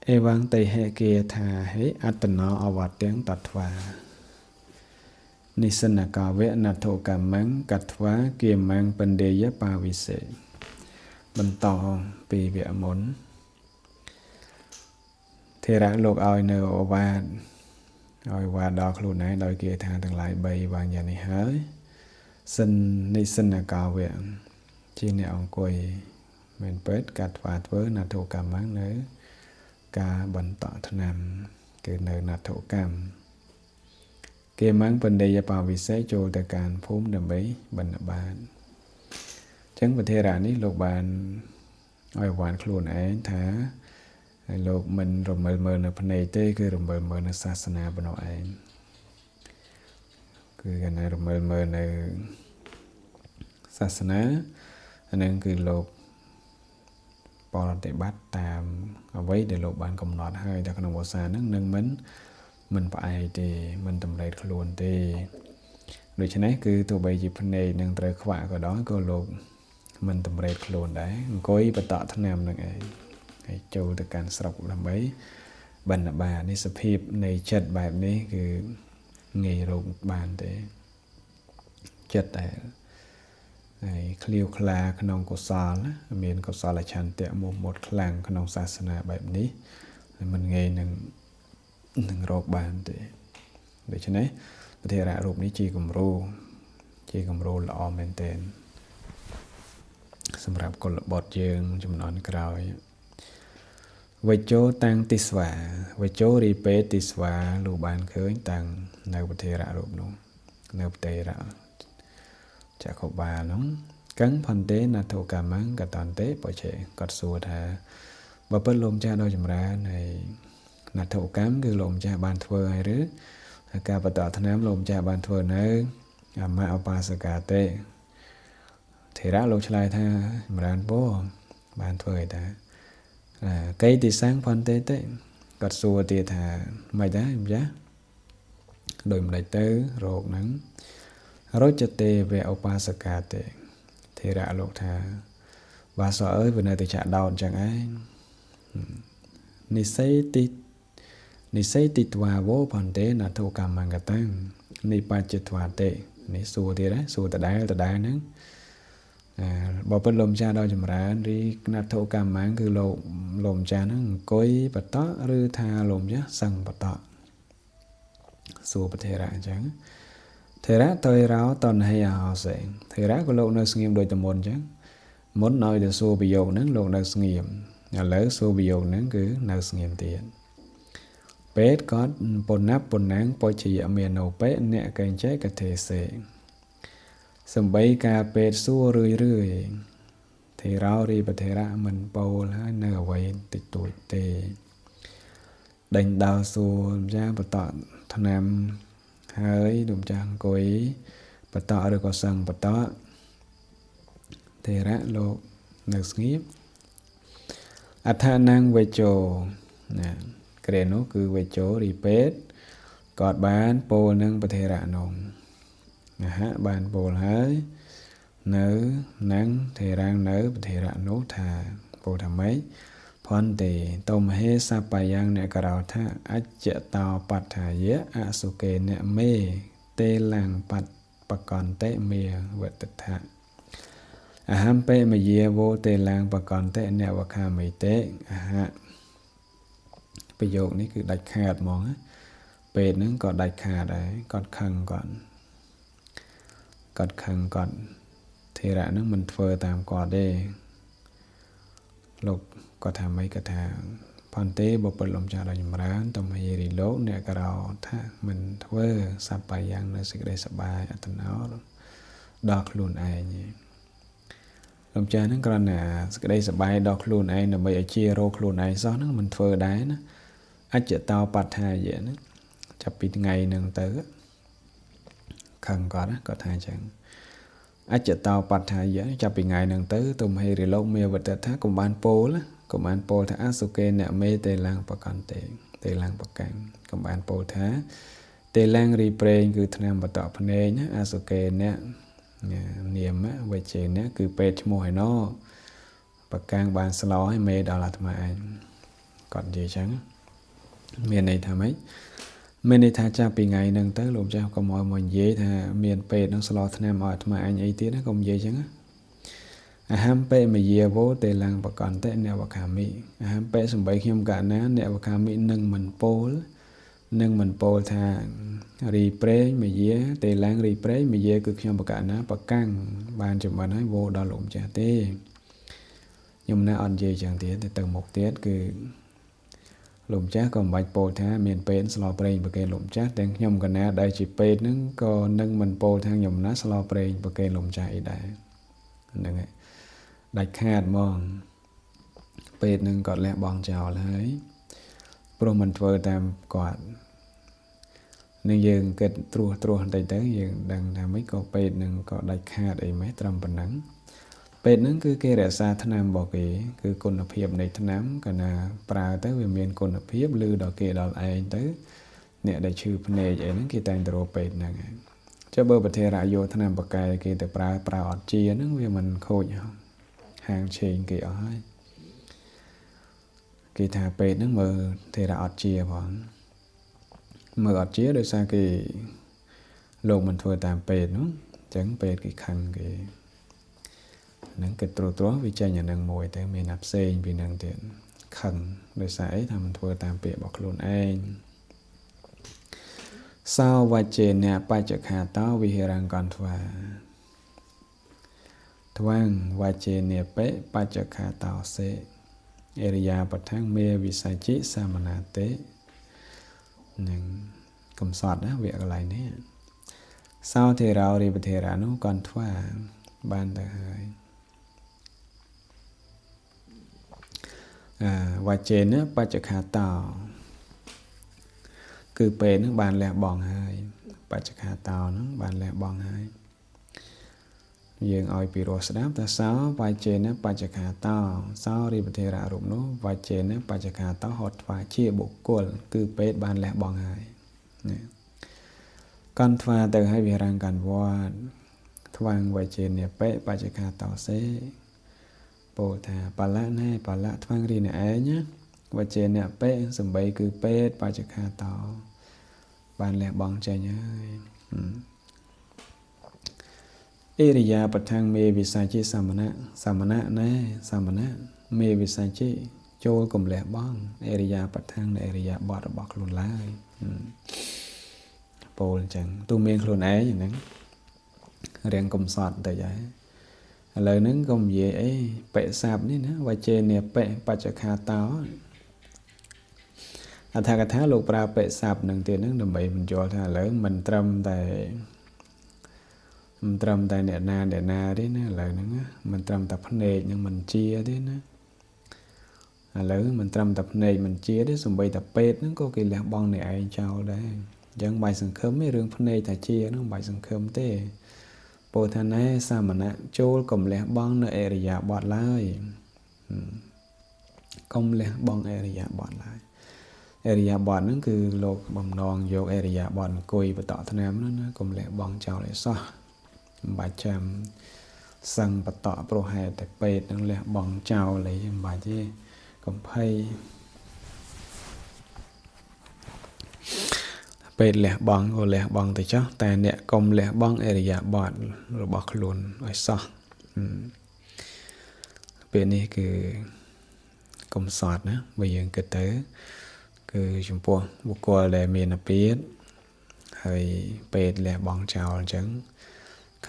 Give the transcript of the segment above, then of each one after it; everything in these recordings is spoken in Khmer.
Evan tây hệ kia thà hệ atano awat tiếng tatva Nisana ka vẽ nà thổ cảm mắng cắt phá kia mang vấn đề giá ba vi sệ bần tỏ vì vẽ mốn thế ra lục oi nơ ô ba oi qua đo luôn này đôi kia thà từng lại bay vàng nhà này hới sinh nisana ka vẽ chi nè ông quỳ mình bết cắt phá với nà thổ cảm mắng nữa ca bần tỏ thân nằm cứ nơ nà thổ cảm kia mang vấn đề bảo vì sẽ cho tạiการphốm đầm bấy bần bàn chẳng vấn đề ra ní lục bàn oi hoàn khuôn ấy thá lục mình rồi mờ nợ phần này tê cứ rồi mờ nợ sasana bên ấy cứ cái này rồi mờ nợ sasana anh em cứ lục bỏ để bắt tạm ở với để lục bàn cầm nọt hơi đặc năng bộ xa nâng mình phải thì mình tầm lấy luôn thì đối với này cứ tụi bây giờ phần này nâng tới khóa của đó có lục mình tầm lấy luôn đấy có ý bắt tọa thân nam nâng ấy châu từ cản sọc làm bấy bần là bà này sập hiệp này chật bài này cứ nghề rộng bàn thế chật này clear cla khăn ông có sò lá miền có sò là chăn tẹo một làng khăn ông sasana bàiนี้mình nghề nâng rộng bàn thế để cho này có thể là rộngนี้chỉ cầm rô là o men tên សម្រាប់កុលបុត្រយើងចំនួនក្រោយវិជោតាំងទិស្វាវិជោរីពេទិស្វាលោកបានឃើញតាំងនៅប្រធេរៈរូបនោះនៅប្រធេរៈចក្របាលនោះកឹងផន្តេណាថោកាមង្កតន្ទេបច្ចេគាត់សួរថាបើពិតលោកម្ចាស់ដ៏ចម្រើនហើយណាថោកម្មគឺលោកម្ចាស់បានធ្វើហើយឬការបតតនាមលោកម្ចាស់បានធ្វើនៅអមឧបាសកាទេ thì ra lục lại tha mran bố bàn thôi ta cây thì sáng phân tế tế cắt xua thì thà mày đá em giá đôi một đại tứ rột nắng rốt cho tê về opasaka tê thì ra lục thà và sợ ơi vừa này thì chả đau chẳng ai ni say tít và vô phân tế là thu cầm mang cả tăng ni pa chít và tê ni xua thì đấy xua từ đáy nắng bỏ bớt lồng cha đôi chấm ra đi nát thâu cam máng cứ lồng cha nó cối bật tó rư tha lồng chứ sang bật tó xua bật thế ra chẳng thế ra tôi ráo toàn hay họ sẽ thế ra có lộ nơi sinh nghiệm đôi tầm môn chứ muốn nói để xua bị dầu nắng lộ nơi sinh nghiệm lỡ xua bị dầu nắng cứ nơi sinh nghiệm tiền pet có bồn nắp bồn nắng bôi chỉ ở miền nâu pet nè cây trái cả thể sẽ sầm bay cà phê xua rưỡi thì rau đi bờ thế ra mình bầu lá nở vậy tịch tuổi tề đánh đào xua ra bờ tọt thằng em hơi đụng chàng cối bờ tọt được có sừng bờ tọt thì ra lộ nở nghiệp năng về chỗ nè cái nó cứ về chỗ đi pet cọt bán bồ nâng bờ thế ra nồng bàn bồ hới nữ nắng thì rang nữ thì rạng nốt thà bồ thà mấy phòn tề tôm hê sa payang nè cà rào tha ách chợ tàu bát thà dễ asuke nè mê tê làng bát bạc còn tê mê vật tật thà ham pe mà dễ vô tê làng bạc còn tê nè bạc hà mày tê bây giờ ní cứ đạch khạt mong á pe nó còn đạch khạt đấy còn khăng còn thì ra nó mình phơi tạm còn đây lục có thà mấy cái thà phản tế bộ bật lồng trà là nhầm rán tôm hay đi lố nè cái đầu thà mình phơi sắp bài giang nó sẽ đây sắp bài ở tận nó đọt luôn ai nhỉ lồng trà nó còn là sẽ đây sắp bài đọt luôn ai là bây giờ chia rô luôn ai do nó mình phơi đáy nó ách chợ tao bát thà vậy nó chập bị ngày nâng tới khăn có thà chẳng ách chợ tàu bát thà vậy chập bị ngày nâng tới tôm hay rồi lâu mê vật thà cùng ban pol thà asuke nè mê tê lang bạc can tê lang bạc can cùng ban pol thà tê lang repre cứ tham bát tọt phê nhá asuke nè niệm á về chuyện nè cứ pet mùi nó bạc can ban slo hay mê đó là tham ai còn gì chẳng miền này thà mấy miền này thà cha bị ngày nâng tới lùm cha có mọi dễ thà miền pe nó slo tham ở mà anh ấy tí nó không dễ chẳng ham pe mà dễ vô tề làng bà còn tệ nẹo bà khả mỹ ham pe sum bay khiêm cả ná nẹo bà khả mỹ nâng mình pol thà replay mà dễ tề làng replay mà dễ cực khiêm bà cả ná bà căng bàn chụp bà nói vô đo lùm cha tê nhưng nó ăn gì chẳng tiếc thì từ một tiết cứ lùm chát còn bạch pol thà miền pe slo brain bà kê lùm chát đang nhom cả ná đây chỉ pe nó có nâng mình pol thang nhom ná slo brain bà kê lùm chát đây nâng ấy đại khát mongเป็ดนึงกอดแลบองเจ้าเลยโปรมันเวอร์ตามกอดนึงยังเกิดตรัวแต่ยังดังทำให้ก็เป็ดนึงก็ได้ขาดไอ้ไหมตรำปนังเป็ดนึงคือเกเรซาธนามบอกเอคือคุณภาพในธนามกันนะปลาแต่เมียนคุณภาพลือดอกเกดอกไอ้แต่เนี่ยได้ชื่อพเนจไอ้นั่นคือแต่งตัวเป็ดนั่งเจ้าเบอร์ประเทศรายโยธนามปากกายคือแต่ปลาอดเจียนั่งเวียมันโคตรhàng trên kỳ ở kỳ thàเป็ดnó mờ thì đã ọt chia bọn mờ ọt chia được sao kỳ lột mình thua tạmเป็ดnó chẳngเป็ดkỳ khăn kỳ nâng kịch trô vì chơi nhà nâng mùi tới mình nạp xên vì nâng tiện khăn được sao ấy thà mình thua tạmเป็ดbọc luôn anh sau và trên nè ba chật hà tao vì hệ rằng còn thua thoáng và trên nè bé ba chật hà tao sẽ Area bậc thang mê vì sai chí sa mà nà tế nên cầm sọt đó việc lại nè sau thì rào đi thì ra nó còn thoa ban đời và trên nó ba chật hà tàu cứ bề nó bàn lẹ bòn hơi ba chật hà tàu nó bàn lẹ bòn hơi dương oi piro sdap ta sao vai trên nó ba chạc hà tao sao đi bề ra rụng nó vai trên nó ba chạc hà tao hot vai chia bộ cồn cứ pet ban lẹ bong hai con pha từ hai vị răng cần voa thoang vai trên nè pet ba chạc hà tao sẽ bộ thà pa la thoang đi nè ấy nhá vai trên nè pet sầm bay cứ pet ba chạc hà tao ban lẹ bong chơi nhá Area bậc thang mê vì sai chi samana mê vì sai chi trôi cùng lẹ bong area bậc thang là area bọt luôn lại pol chẳng tu miên luôn ấy vậy nè riêng cùng sọt tại vậy lời nứng cùng gì ấy bệ sạp ní nữa và trên nè bệ ba chạc hà táo thà cái lục ra bệ sạp nâng tiền nứng đầm bậy mình cho thà lớn mình trâm tại nè na đấy nè lời nữa mình trầm tập nề nhưng mình chia đấy nè lỡ mình trầm tập nề mình chia đấy xong bây tập pet nó có kỳ lạc bong này ai chào đấy chẳng bài sừng khớm mấy rương phân nề thà chia nó bài sừng khớm tê bộ thà này sao mà nè trôi cầm lạc bong nó area bọt lại công lạc bong area bọt lại area bọt nó cứ lột bầm non vô area bọt cùi và tọ thân em nó cầm lạc bong chào lại sao bà chăm sang bà tọ pro hai tạiเป็ดนั่นแหละบองเจ้าเลยbàที่ก็ให้เป็ดแหละบองก็แหละบองแต่เจ้าแต่เนี่ยกลมแหละบองเอริยาบอดหรือบอกลุนไอ้ซอเป็ดนี่คือกลมสอดนะไปยังเกิดเต๋อคือชมพูบุกโกะเลยมีนาปีดให้เป็ดแหละบองเจ้าจัง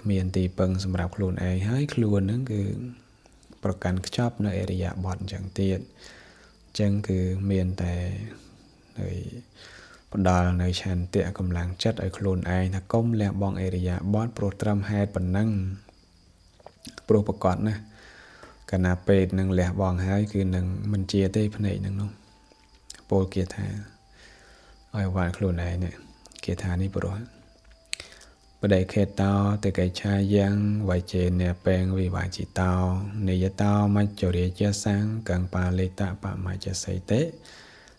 เมียนตีเปิงสำหรับครูนไอ้ให้ครูนนั่นคือประกันชอบในเอริยาบอดจังเตียนจังคือเมียนแต่ในปดาในชันเตะกำลังจัดไอ้ครูนไอ้ถ้าก้มแล้วบองเอริยาบอดโปรตรมให้ปนนั่งโปรประกอบนะกันนาเป็ดนั่งแล้วบองให้คือนั่งมันเจียเต้พเนยนั่งน้องโปรเกียร์ธาไอ้วานครูนไอ้เนี่ยเกียร์ธานี่โปรประเดี๋ยวเคตตาแต่ไก่ชายยังไวเจนเนี่ยแปลงวิวาจิตาเนยตามาจดเรียจะสังกังปาเลตะปะมาจะใส่เตะ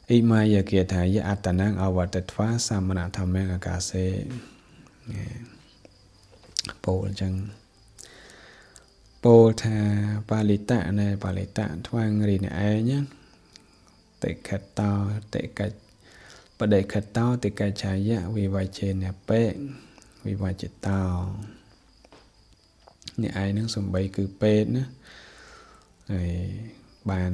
อีมายาเกียรติยะอัตนังอวัตฟ้าสามณธรรมแมงอากาเสโปจังโปธาปาลิตะในปาลิตะทวังรีในไอเนี่ย តិខិតតោតិកិច្ចបដិខិតតោតិកិច្ឆាយៈវិវជេនបេវិវជិតោនេះឯងនឹងសំបីគឺពេទ្យណាហើយបាន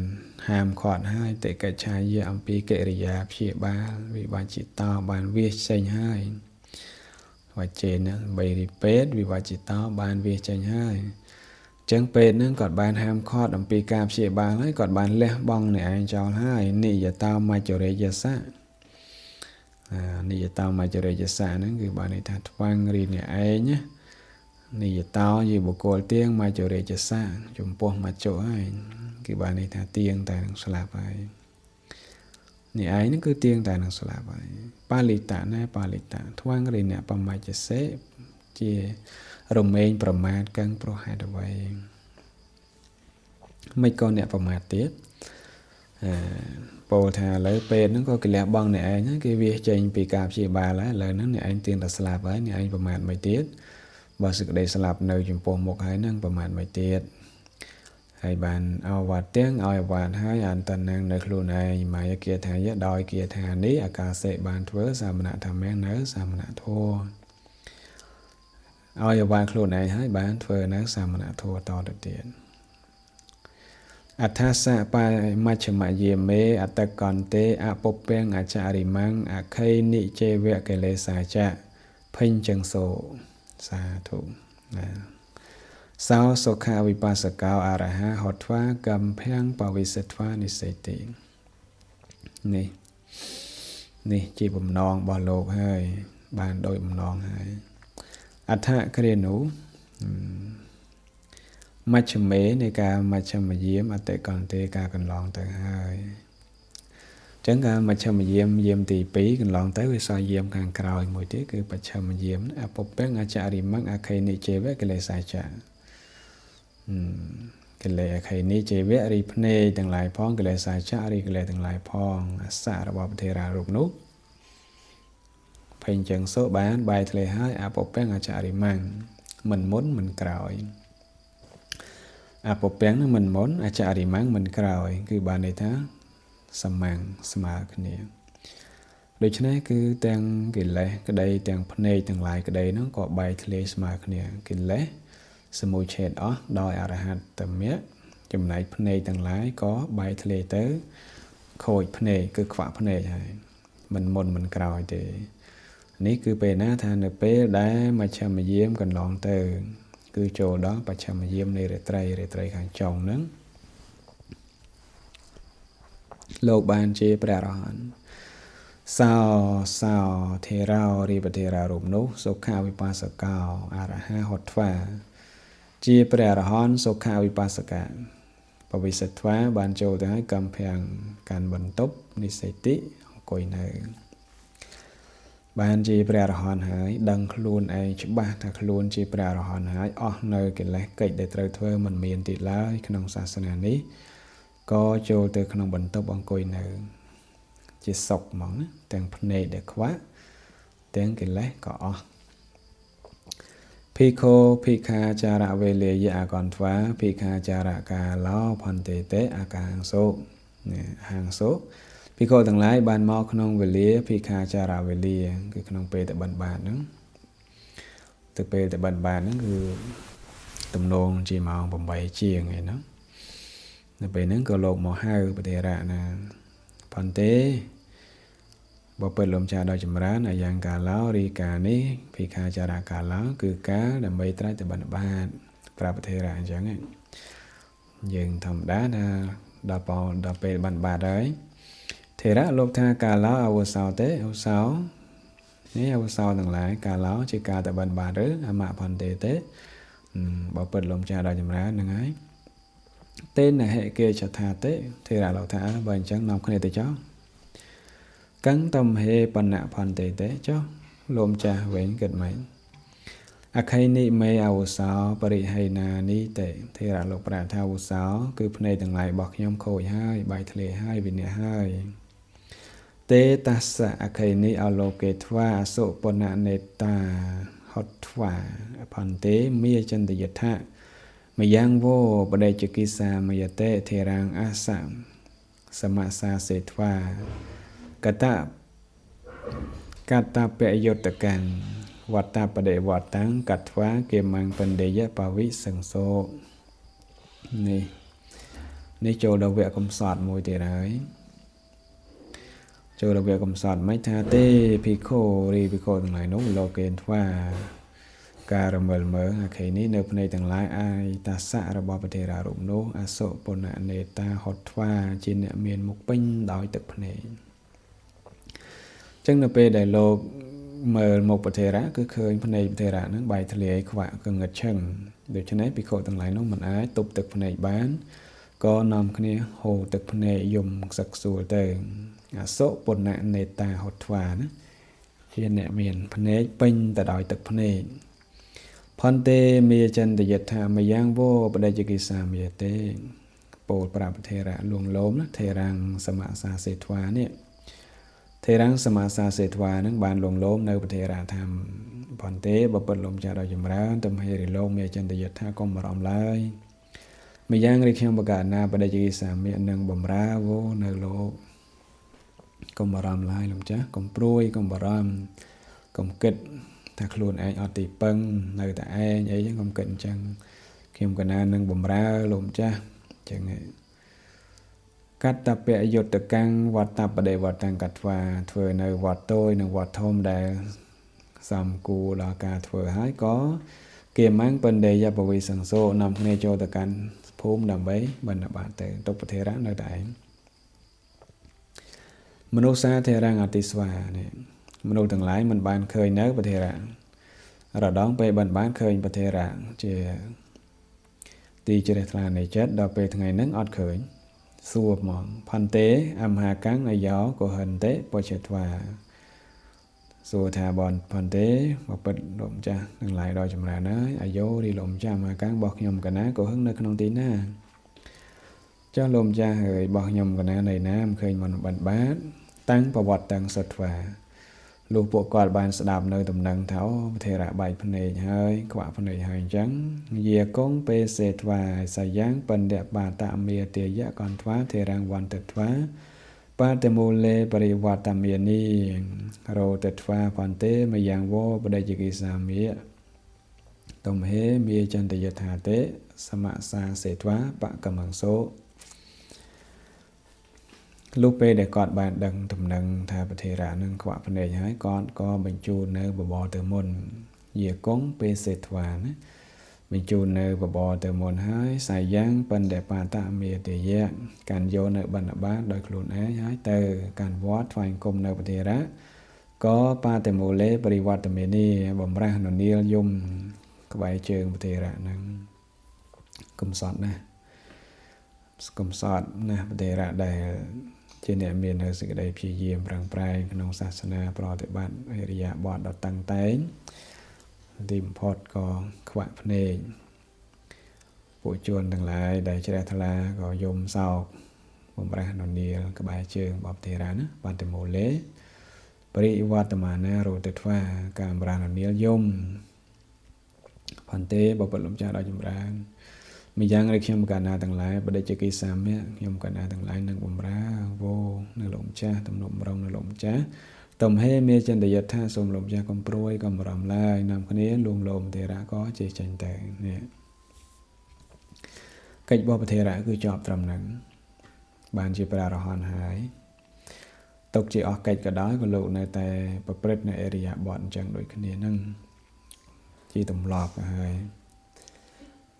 ហាមឃាត់ហើយតិកិច្ឆាយៈអំពីកិរិយាព្យាបាលវិវជិតោបានវាចេញហើយវជេនណាសំបីរីពេទ្យវិវជិតោបានវាចេញហើយចឹងពេទ្យនឹងគាត់បានហាមឃាត់អំពីការព្យាបាលហើយគាត់បានលះបង់អ្នកឯងចោលហើយនិយតោមច្ចរិយសៈនិយតោមច្ចរិយសៈហ្នឹងគឺបានន័យថាថ្វាំងរីអ្នកឯងណានិយតោជាបុគ្គលទៀងមច្ចរិយសៈចំពោះមច្ចុហើយគឺបានន័យថាទៀងតែនឹងស្លាប់ហើយនេះឯងហ្នឹងគឺទៀងតែនឹងស្លាប់ហើយបាលិតៈណាបាលិតៈថ្វាំងរីអ្នកបមច្ចសេជារមែងប្រមាថកឹងព្រោះហេតុអ្វីមិនក៏អ្នកប្រមាថទៀតពោលថាឥឡូវពេទ្យហ្នឹងក៏គេលះបង់អ្នកឯងហ្នឹងគេវាចេញពីការព្យាបាលហើយឥឡូវហ្នឹងអ្នកឯងទៀងតែស្លាប់ហើយអ្នកឯងប្រមាថមិនទៀតបើសេចក្តីស្លាប់នៅចំពោះមុខហើយហ្នឹងប្រមាថមិនទៀតហើយបានអវត្តទាំងឲ្យអវត្តហើយអន្តនឹងនៅខ្លួនឯងម៉ាយគាថាយៈដោយគាថានេះអាកាសេបានធ្វើសាមណៈធម្មៈនៅសាមណៈធម៌ឲ្យអវត្តខ្លួនឯងហើយបានធ្វើនៅសាមណៈធម៌តទៅទៀតអដ្ឋសៈបមជ្ឈមយាមេអតកន្តេអពុពេងអចារិមង្អខេនិចេវៈកិលេសាចៈភញ្ចឹងសោសាធុសោសុខាវិបស្សកោអរហាហត្វាកំភាំងបវិសិទ្វានិសេតិនេះជាបំណងរបស់លោកហើយបានដោយបំណងហើយអដ្ឋគ្រានុមជ្ឈមេនៃការមជ្ឈមយាមអតិកន្តេការកន្លងទៅហើយអញ្ចឹងការមជ្ឈមយាមយាមទី2កន្លងទៅវាសល់យាមខាងក្រោយមួយទៀតគឺបច្ឆមយាមអពុពេងអចរិមង្អខេនិចេវៈកិលេសាចៈកិលេសអខេនិចេវៈរីភ្នែកទាំងឡាយផងកិលេសាចៈរីកិលេសទាំងឡាយផងអសៈរបស់ពធេរារូបនោះភេញចឹងសូបានបាយធ្លេហើយអពុពេងអចរិមង្មិនមុនមិនក្រោយអពុពេងនឹងមិនមុនអចរិមង្មិនក្រោយគឺបានន័យថាសមាំងស្មើគ្នាដូច្នេះគឺទាំងកិលេសក្តីទាំងភ្នែកទាំងឡាយក្តីហ្នឹងក៏បែកធ្លាយស្មើគ្នាកិលេសសមុច្ឆេទអស់ដោយអរហត្តមគ្គចំណែកភ្នែកទាំងឡាយក៏បែកធ្លាយទៅខូចភ្នែកគឺខ្វាក់ភ្នែកហើយមិនមុនមិនក្រោយទេនេះគឺពេលណាថានៅពេលដែលមជ្ឈមយាមកន្លងទៅគឺចូលដល់បច្ឆមយាមនៃរាត្រីខាងចុងហ្នឹងលោកបានជាព្រះអរហន្តសោធេរោរីបធេរារូបនោះសុខាវិបស្សកោអរហាហត្វាជាព្រះអរហន្តសុខាវិបស្សកៈបវិសិទ្វាបានចូលទៅឲ្យកំភាំងកាន់បន្ទប់និសិតិអង្គុយនៅបានជាព្រះអរហន្តហើយដឹងខ្លួនឯងច្បាស់ថាខ្លួនជាព្រះអរហន្តហើយអស់នៅកិលេសកិច្ចដែលត្រូវធ្វើមិនមានទៀតឡើយក្នុងសាសនានេះក៏ចូលទៅក្នុងបន្ទប់អង្គុយនៅជាសុខហ្មងណាទាំងភ្នែកដែលខ្វាក់ទាំងកិលេសក៏អស់ភិក្ខុភិក្ខាចារវេលាយៈអកន្ធ្វាភិក្ខាចារកាឡោផន្តេតេអកាហង្សោហាងសោភិក្ខុទាំងឡាយបានមកក្នុងវេលាភិក្ខាចារវេលាគឺក្នុងពេលតបិណ្ឌបាតហ្នឹងទៅពេលតបិណ្ឌបាតហ្នឹងគឺទំនងជាម៉ោង8ជាងឯហ្នឹងនៅពេលហ្នឹងក៏លោកមកហៅបដិរៈណាផន្តេបបិទ្ធលំចាដល់ចម្រើនអាយ៉ាងកាឡោរីកានេះភិក្ខាចារកាឡោគឺការដើម្បីត្រាច់តបិណ្ឌបាតប្រាប់បដិរៈអញ្ចឹងយើងធម្មតាថាដល់ពេលបិណ្ឌបាតហើយធេរៈលោកថាកាឡោអវសោទេអវសោនេះអវសោទាំងឡាយកាឡោជាការតបិណ្ឌបាតឬអមផន្តេទេបបិទ្ធលំចាដល់ចម្រើនហ្នឹងហើយទេនហេកេចថាទេធេរៈលោកថាបើអញ្ចឹងនាំគ្នាទៅចោលកੰតំហេបណៈផន្តេទេចុះលោកម្ចាស់វិញគិតមិនអខៃនិមេអវសោបរិហេណានីទេធេរៈលោកប្រាថាអវសោគឺភ្នែកទាំងឡាយរបស់ខ្ញុំខូចហើយបែកធ្លាយហើយវិនិច្ឆ័យហើយទេតស្សៈអខៃនិអលោកេធ្វាអសុបននេតាហតធ្វាផន្តេមេចន្ទយថាមយ៉ាងវោបដិជកិសាមយតេធេរាងអាសៈ សមាសាសេធ្វាកតពយុត្តកាំងវត្តបដិវត្តតាំងកត្វាគេមង្គបណ្ឌេយបវិសង្សោនេះចូលដល់វគ្គកំសត់មួយទៀតហើយចូលដល់វគ្គកំសត់មិនថាទេភិក្ខុរីភិក្ខុទាំងឡាយនោះលោកេនធ្វាការរមិលមើអាខេនេះនៅភ្នែកទាំងឡាយអាយតាសៈរបស់ប្រធេរារូបនោះអសុពុណនេតាហត់ធ្វាជាអ្នកមានមុខពេញដោយទឹកភ្នែកចឹងនៅពេលដែលលោកមើលមុខប្រធេរាគឺឃើញភ្នែកប្រធេរាហ្នឹងបែកធ្លាយខ្វាក់កងឹតឈឹងដូច្នេះភិក្ខុទាំងឡាយនោះមិនអាចទប់ទឹកភ្នែកបានក៏នាំគ្នាហូរទឹកភ្នែកយំខ្សឹកខ្សួលទៅអសុពុណនេតាហត់ធ្វាណាជាអ្នកមានភ្នែកពេញទៅដោយទឹកភ្នែកផនទេមេចិន្តយថាមយ៉ាងវោបដិជកិសាមេទេពោលប្រាប់ប្រធេរៈលួងលោមណាថេរាំងសមាសាសេធ្វានេះថេរាំងសមាសាសេធ្វានឹងបានលួងលោមនៅប្រធេរៈថាផនទេបពិតលោមចាស់ដល់ចម្រើនទំហេរិលោកមេចិន្តយថាកុំបារម្ភឡើយម្យ៉ាងរីខ្ញុំបកណាបដិជកិសាមេនឹងបំរើវោនៅលោកកុំបារម្ភឡើយលោមចាស់កុំព្រួយកុំបារម្ភកុំគិតថាខ្លួនឯងអត់ទីពឹងនៅតែឯងអីចឹងកុំគិតអញ្ចឹងខ្ញុំកណានឹងបំរើលោកម្ចាស់អញ្ចឹងកតពយុត្តកាំងវត្តបដិវត្តតាំងកត្វាធ្វើនៅវត្តតូចនិងវត្តធំដែលសំគួរដល់ការធ្វើហើយក៏គេម៉ាំងបណ្ឌេយបវិសង្សោនាំគ្នាចូលទៅកាន់ភូមិដើម្បីបណ្ឌបាតទៅទុប្រធេរៈនៅតែឯងមនុស្សសាធេរាំងអតិស្វានេះមនុស្សទាំងឡាយមិនបានឃើញនៅប្រធេរៈរដងពេលបានឃើញប្រធេរៈជាទីជ្រះថ្លានៃចិត្តដល់ពេលថ្ងៃហ្នឹងអត់ឃើញសួរហ្មងផនទេអមហាកាំងអាយោកុហិនទេបច្ចេត្វាសួរថាបនផនទេបពិតលោកម្ចាស់ទាំងឡាយដល់ចម្រើនហើយអាយោរីលោកម្ចាស់មហាកាំងរបស់ខ្ញុំកណាកុហិននៅក្នុងទីណាចាស់លោកម្ចាស់ហើយរបស់ខ្ញុំកណានៅណាមិនឃើញមិនបានបាតតាំងប្រវត្តិតាំងសុទ្ធវាលុះពួកគាត់បានស្ដាប់នៅដំណឹងថាអូប្រធេរៈបែកភ្នែកហើយខ្វាក់ភ្នែកហើយអញ្ចឹងយាគង់ពេសេធ្វាសាយ៉ាងបណ្ឌបាតមេទាយកន្ធ្វាធេរាំងវន្តធ្វាបាតមូលេបរិវត្តមេនីរោតធ្វាផន្ទេមយ៉ាងវោបដិជកិសាមេតំហេមេចន្តយថាទេសមសាសេធ្វាបកម្មង្សោលុះពេលដែលគាត់បានដឹងដំណឹងថាប្រធេរៈនឹងខ្វាក់ភ្នែកហើយគាត់ក៏បញ្ជូននៅបបរទៅមុនយាគង់ពេសេធ្វាណាបញ្ជូននៅបបរទៅមុនហើយសាយ៉ាងបណ្ឌបាតមេតិយៈកាន់យកនៅបណ្ឌបាតដោយខ្លួនឯងហើយទៅកាន់វត្តថ្វាយគុំនៅប្រធេរៈក៏បាតមូលេបរិវត្តមេនីបំរាស់ននីលយំក្បែរជើងប្រធេរៈហ្នឹងកំសត់ណាកំសត់ណាប្រធេរៈដែលជាអ្នកមាននៅសេចក្តីព្យាយាមប្រឹងប្រែងក្នុងសាសនាប្រតិបត្តិអរិយាបថដ៏តឹងតែងទីបំផុតក៏ខ្វាក់ភ្នែកពួកជនទាំងឡាយដែលជ្រះថ្លាក៏យំសោកបំរះននីលក្បែរជើងបបធេរៈណាបន្តិមូលេបរិវត្តមាណារោទិធ្វាការបំរះននីលយំផន្ទេបបិទ្ធលំចាស់ដល់ចម្រើនម្យ៉ាងរីខ្ញុំកណាទាំងឡាយបដិជកិសាមេខ្ញុំកណាទាំងឡាយនឹងបំរើវោនៅលោកម្ចាស់ទំនុកម្រងនៅលោកម្ចាស់ទំហេមេចន្តយថាសូមលោកម្ចាស់កុំព្រួយកុំបារម្ភឡើយនាំគ្នាលួងលោមធេរៈក៏ជិះចេញទៅនេះកិច្ចរបស់ប្រធេរៈគឺជាប់ត្រឹមហ្នឹងបានជាព្រះអរហន្តហើយទុកជាអស់កិច្ចក៏ដោយក៏លោកនៅតែប្រព្រឹត្តនៅអរិយាបថអញ្ចឹងដូចគ្នាហ្នឹងជាទម្លាប់ហើយ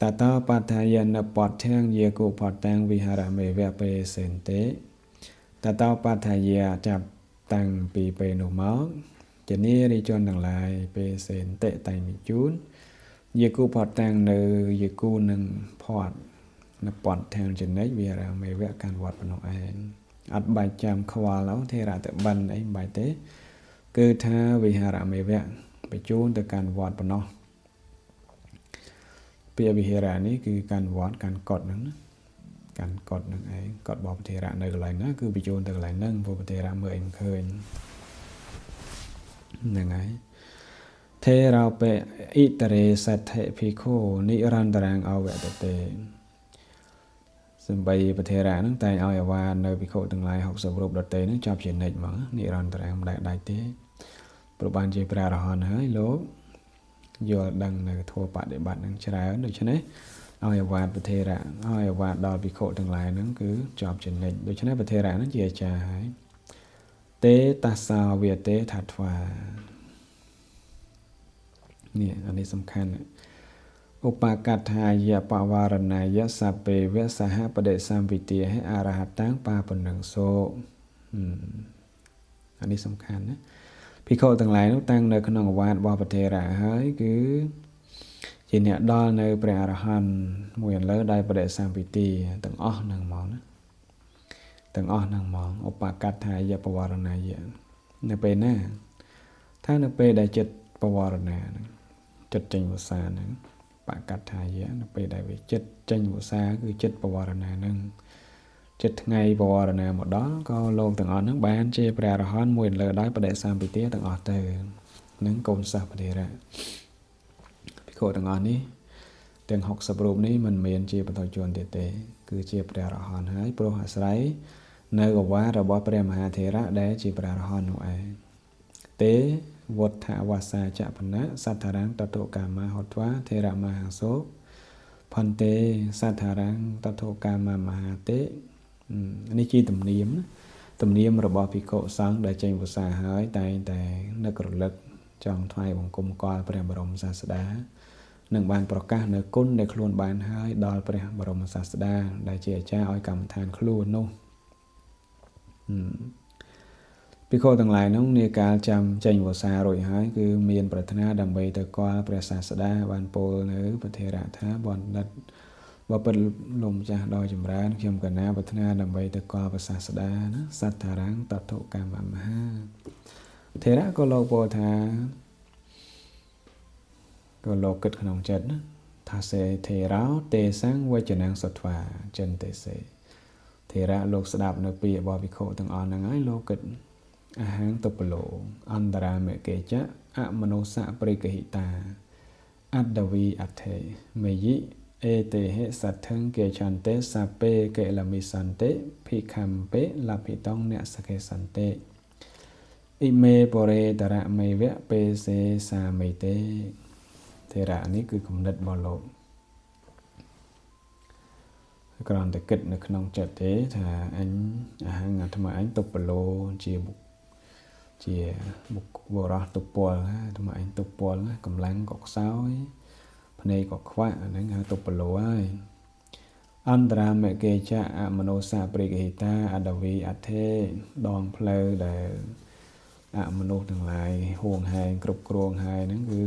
តតោបដ្ឋាយនបដ្ឋាងយាគុផតាំងវិហារមេវៈពេសេនទេតតោបដ្ឋាយាចាប់តាំងពីពេលនោះមកជានារីជនទាំងឡាយពេសេនទេតែបញ្ជូនយាគុផតាំងនៅយាគុនឹងផតនៅបដ្ឋាងចំណេញវិហារមេវៈកាន់វត្តប៉ុណ្ណោះឯងអត់បាច់ចាំខ្វល់ធេរៈទៅបិណ្ឌអីមិនបាច់ទេគឺថាវិហារមេវៈបញ្ជូនទៅកាន់វត្តប៉ុណ្ណោះពាក្យវិហារៈនេះគឺកាន់វត្តកាន់កុដហ្នឹងណាកាន់កុដហ្នឹងឯងកុដរបស់ប្រធេរៈនៅកន្លែងណាគឺបញ្ជូនទៅកន្លែងហ្នឹងព្រោះប្រធេរៈមើលអីមិនឃើញហ្នឹងហើយថេរោបេអិតរេសទ្ធិភិក្ខុនិរន្តរាងអវតតេ សំបីប្រធេរៈហ្នឹងតែងឲ្យអាវានៅភិក្ខុទាំងឡាយ60រូបដតេហ្នឹងចាប់ជានិច្ចហ្មងនិរន្តរៈមិនដែលដាច់ទេព្រោះបានជាព្រះអរហន្តហើយលោកយល់ដឹងនៅធម៌បដិបត្តិហ្នឹងច្រើនដូច្នេះឲ្យអាវាតប្រធេរៈឲ្យអាវាតដល់ភិក្ខុទាំងឡាយហ្នឹងគឺជាប់ជានិច្ចដូច្នេះប្រធេរៈហ្នឹងជាអាចារ្យហើយទេតាសោវាទេថាថ្វានេះអានេះសំខាន់ឧបកថាយៈបវរណាយៈសពេវៈសហបដិសម្ពិទាហេអរហតាំងបាប៉ុណ្ណឹងសោអានេះសំខាន់ណាភិក្ខុទាំងឡាយនោះតាំងនៅក្នុងអាវាតរបស់ប្រធេរៈហើយគឺជាអ្នកដល់នៅព្រះអរហន្តមួយឥឡូវដោយបដិសម្ពិទាទាំងអស់ហ្នឹងហ្មងណាទាំងអស់ហ្នឹងហ្មងឧបកថាយៈបវរណាយៈនៅពេលណាថានៅពេលដែលចិត្តបវរណាហ្នឹងចិត្តចេញវសាហ្នឹងបកថាយៈនៅពេលដែលវាចិត្តចេញវសាគឺចិត្តបវរណាហ្នឹងចិត្តថ្ងៃបវរណាមកដល់ក៏លោកទាំងអស់ហ្នឹងបានជាព្រះអរហន្តមួយលើដោយបដិសម្ពិទាទាំងអស់ទៅនឹងកូនសិស្សប្រធេរៈភិក្ខុទាំងអស់នេះទាំង60រូបនេះមិនមែនជាបុត្រជនទៀតទេគឺជាព្រះអរហន្តហើយព្រោះអាស្រ័យនៅអាវាតរបស់ព្រះមហាថេរៈដែលជាព្រះអរហន្តនោះឯងទេវត្ថវាសាចបណៈសត្ថារੰតតោកាមាហត្វាថេរមហាសោផន្តេសត្ថារੰតតោកាមាមហាទេនេះជាទំនៀមទំនៀមរបស់ភិក្ខុសង្ឃដែលចេញវសាហើយតែងតែនឹករលឹកចង់ថ្វាយបង្គំកល់ព្រះបរមសាស្តានឹងបានប្រកាសនៅគុណដែលខ្លួនបានហើយដល់ព្រះបរមសាស្តាដែលជាអាចារ្យឲ្យកម្មដ្ឋានខ្លួននោះភិក្ខុទាំងឡាយនោះនាកាលចាំចេញវសារួចហើយគឺមានប្រាថ្នាដើម្បីទៅគាល់ព្រះសាស្តាបានពោលនៅប្រធេរៈថាបណ្ឌិតបពិតលោកម្ចាស់ដ៏ចម្រើនខ្ញុំកណាប្រាថ្នាដើម្បីទៅគាល់ព្រះសាស្តាណាសត្ថារੰតតោកាមមហាថេរៈក៏លោកពោលថាក៏លោកគិតក្នុងចិត្តណាថាសេថេរោទេសੰវចនំសត្វាចិនទេសេថេរៈលោកស្ដាប់នៅពាក្យរបស់ភិក្ខុទាំងអស់ហ្នឹងហើយលោកគិតអហង្តុបលោអន្តរាមកេចៈអមនោសៈបរិកហិតាអត្តវីអថេមេយិអេតេហេសទ្ធិកេចន្ទេសពេកេលមិសន្តិភិក្ខំពេលភិតងអ្នកសកេសន្តិអ៊ីមេបរេតរៈមេវៈពេសេសាមេតេថេរៈនេះគឺគំនិតរបស់លោកគ្រាន់តែគិតនៅក្នុងចិត្តទេថាអញអហង្អាត្មាអញតុបលោជាបុរសទុពលអាត្មាអញទុពលកម្លាំងក៏ខ្សោយភ្នែកក៏ខ្វាក់អាហ្នឹងហៅតុបលោហើយអន្តរាមកេចៈអមនោសៈបរិកហិតាអដវីអថេដងផ្លូវដែលអមនុស្សទាំងឡាយហួងហែងគ្រប់គ្រងហើយហ្នឹងគឺ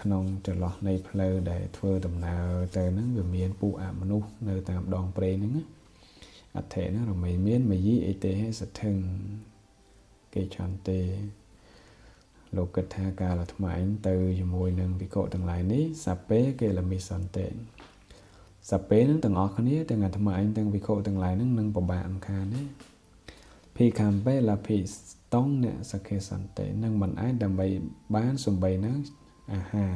ក្នុងចន្លោះនៃផ្លូវដែលធ្វើដំណើរទៅហ្នឹងវាមានពួកអមនុស្សនៅតាមដងព្រៃហ្នឹងអថេហ្នឹងរមែងមានមយិអេតេហេសទ្ធិគេឆន្ទេលោកគិតថាកាលអាត្មាអញទៅជាមួយនឹងភិក្ខុទាំងឡាយនេះសពេកេលមិសន្តិសពេនឹងទាំងអស់គ្នាទាំងអាត្មាអញទាំងភិក្ខុទាំងឡាយនឹងពិបាកអំខានទេភិក្ខំពេលភិតងអ្នកសកេសន្តិនឹងមិនអាចដើម្បីបានសំបីនឹងអាហារ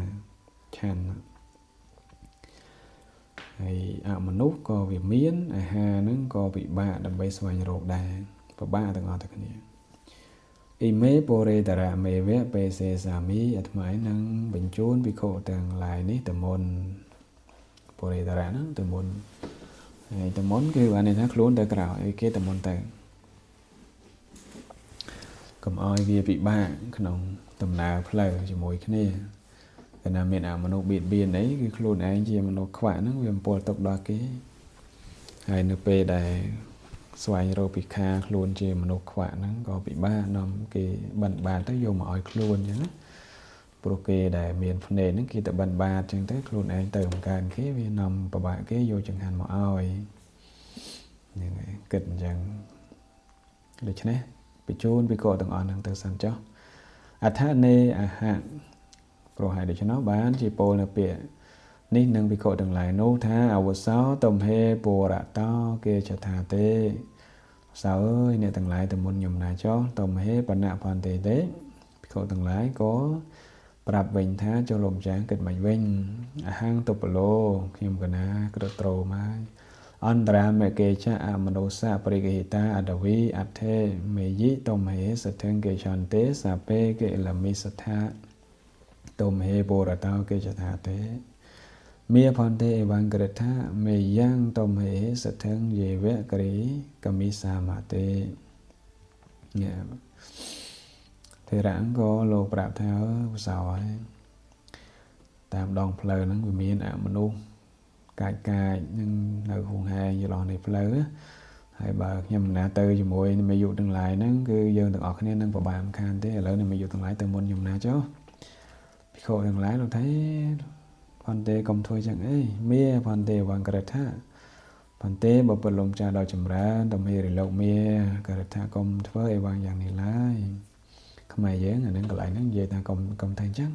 ឆាន់ហើយអមនុស្សក៏វាមានអាហារនឹងក៏ពិបាកដើម្បីស្វែងរកដែរពិបាកទាំងអស់តែគ្នាអ៊ីមេបូរេតារៈមេវៈបេសេសាមីអាត្មានឹងបញ្ជូនភិក្ខុទាំងឡាយនេះទៅមុនបូរេតារៈហ្នឹងទៅមុនហើយទៅមុនគឺបានន័យថាខ្លួនទៅក្រោយគេទៅមុនទៅកុំឲ្យវាពិបាកក្នុងដំណើរផ្លូវជាមួយគ្នាតែណាមានអាមនុស្សបៀតបៀនអីគឺខ្លួនឯងជាមនុស្សខ្វាក់ហ្នឹងវាអំពលទុកដល់គេហើយនៅពេលដែលស្វែងរកពិខាខ្លួនជាមនុស្សខ្វាក់ហ្នឹងក៏ពិបាកនាំគេបិណ្ឌបាតទៅយកមកឲ្យខ្លួនអញ្ចឹងណាព្រោះគេដែលមានភ្នែកហ្នឹងគេទៅបិណ្ឌបាតអញ្ចឹងទៅខ្លួនឯងទៅបង្កើនគេវានាំពិបាកគេយកចង្ហាន់មកឲ្យហ្នឹងហើយគិតអញ្ចឹងដូច្នេះបញ្ជូនភិក្ខុទាំងអស់ហ្នឹងទៅសិនចុះអដ្ឋនេអហៈព្រោះហើយដូច្នោះបានជាពោលនៅពាក្យនេះនឹងភិក្ខុទាំងឡាយនោះថាអវសោទំហេពុរតោគេចថាទេសើអើយអ្នកទាំងឡាយទៅមុនខ្ញុំណាចុះទំហេបណៈផន្តិទេភិក្ខុទាំងឡាយក៏ ប្រាប់វិញថាចូលលោកម្ចាស់គិតមិនវិញអហង្តុបលោខ្ញុំកណាក្រត្រូមកអន្តរាមេកេចៈអមនោសៈបរិកហិតាអតវីអថេមេយិតមហេសថង្កេឆន្ទេសាពេកេលមិសថាតមហេបរតោកេចថាទេមេផនទេអវង្ករថាមេយ៉ាងតមហេសថង្យេវៈក្រីកមិសាមទេញ៉ាថេរៈក៏លោកប្រាប់ថាអើសោហើយតាមដងផ្លូវហ្នឹងវាមានអមនុស្សកាចនឹងនៅហួងហែងចន្លោះនៃផ្លូវហើយបើខ្ញុំណាទៅជាមួយមេយុទាំងឡាយហ្នឹងគឺយើងទាំងអស់គ្នានឹងប្របាមខានទេឥឡូវនេះមេយុទាំងឡាយទៅមុនខ្ញុំណាចុះភិក្ខុទាំងឡាយលោកថាផនទេកុំធ្វើចឹងអីមេផនទេវង្ករថាផនទេបើពុទ្ធលំចាស់ដល់ចម្រើនតំហេរិលោកមេករថាកុំធ្វើអីវងយ៉ាងនេះឡើយខ្មែរយើងអាហ្នឹងកន្លែងហ្នឹងនិយាយថាកុំថាអញ្ចឹង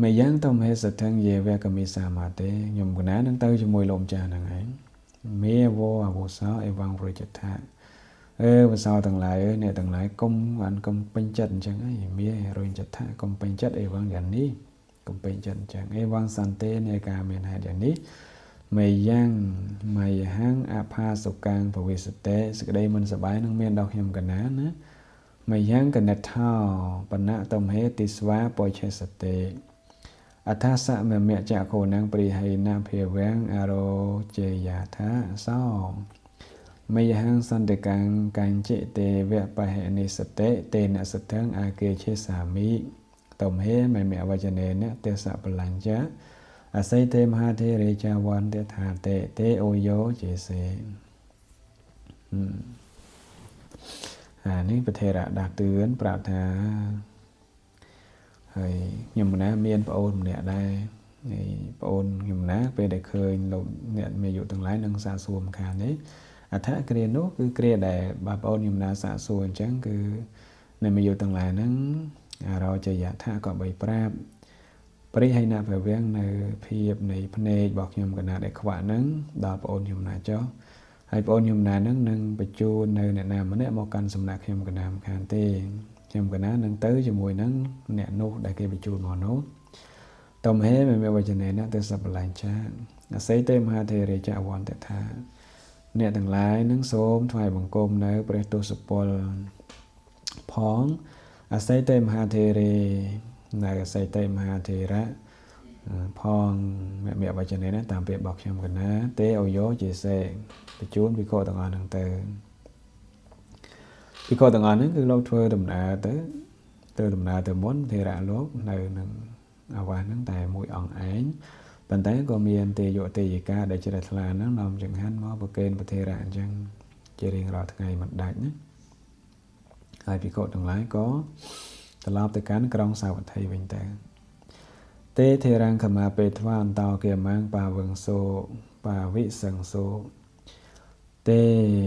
មេយ៉ាងតំហេសថង្យេវៈកមិសាមទេខ្ញុំកណានឹងទៅជាមួយលោកម្ចាស់ហ្នឹងឯងមេវោអវោសោអេវងប្រជថាវសោទាំងឡាយអ្នកទាំងឡាយកុំពេញចិត្តអញ្ចឹងឯងមេរុញចិត្តថាកុំពេញចិត្តអេវងយ៉ាងនេះកុំពេញចិត្តអញ្ចឹងអេវងសន្តិនៃការមានហេតុយ៉ាងនេះមេយ៉ាងមយហង្អផាសុកាំងភវិសតេសេចក្តីមិនសប្បាយនឹងមានដល់ខ្ញុំកណាណាមេយ៉ាងកណិដ្ឋោបណៈតំហេទិស្វាបច្ឆេសតេអថាសមមៈចក្ខុណងព្រិហៃណភាវាំងអរោជេយាថាសោមេយហង្សន្តិកាំងកញ្ចិទេវៈបហេនិសតេតេនសទ្ធងអាកេឆេសាមិតំហេមមៈវចនេនទេសបលញ្ចាអស័យទេមហាធេរេចាវន្តថាទេអូយោចេសេនេះប្រធេរៈដាស់តឿនប្រាប់ថាហើយខ្ញុំណាមានប្អូនម្នាក់ដែរហើយប្អូនខ្ញុំណាពេលដែលឃើញលោកអ្នកមេយុទាំងឡាយនឹងសាកសួរម្ខាងនេះអត្ថគ្រានោះគឺគ្រាដែលបងប្អូនខ្ញុំណាសាកសួរអញ្ចឹងគឺអ្នកមេយុទាំងឡាយហ្នឹងអរោចយថាក៏បីប្រាប់ប្រិហៃណភវាំងនៅភាពនៃភ្នែករបស់ខ្ញុំកណាដែលខ្វាក់ហ្នឹងដល់ប្អូនខ្ញុំណាចុះហើយប្អូនខ្ញុំណាហ្នឹងនឹងបញ្ជូននៅអ្នកណាម្នាក់មកកាន់សំណាក់ខ្ញុំកណាម្ខាងទេខ្ញុំកណានឹងទៅជាមួយនឹងអ្នកនោះដែលគេបញ្ជូនមកនោះតំហេមេវចនេនទេសបលញ្ចាអស័យទេមហាធេរេចវន្តថាអ្នកទាំងឡាយនឹងសូមថ្វាយបង្គំនៅព្រះទសពលផងអស័យទេមហាធេរេនៅអស័យទេមហាធេរៈផងមេវចនេនតាមពាក្យរបស់ខ្ញុំកណាទេអូយោជាសេបញ្ជូនវិខទាំងអស់ហ្នឹងទៅពីក៏ទាំងអស់ហ្នឹងគឺលោកធ្វើដំណើរទៅមុនធេរៈលោកនៅនឹងអាវាសហ្នឹងតែមួយអង្គឯងប៉ុន្តែក៏មានទេយទេយិកាដែលជ្រះថ្លាហ្នឹងនាំចង្ហាន់មកប្រគេនប្រធេរៈអញ្ចឹងជារៀងរាល់ថ្ងៃមិនដាច់ណាហើយភិក្ខុទាំងឡាយក៏ត្រឡប់ទៅកាន់ក្រុងសាវត្ថីវិញទៅទេធេរង្ខមាពេថ្វាអន្តោគាមាំងបាវឹងសោបាវិសង្សោទេ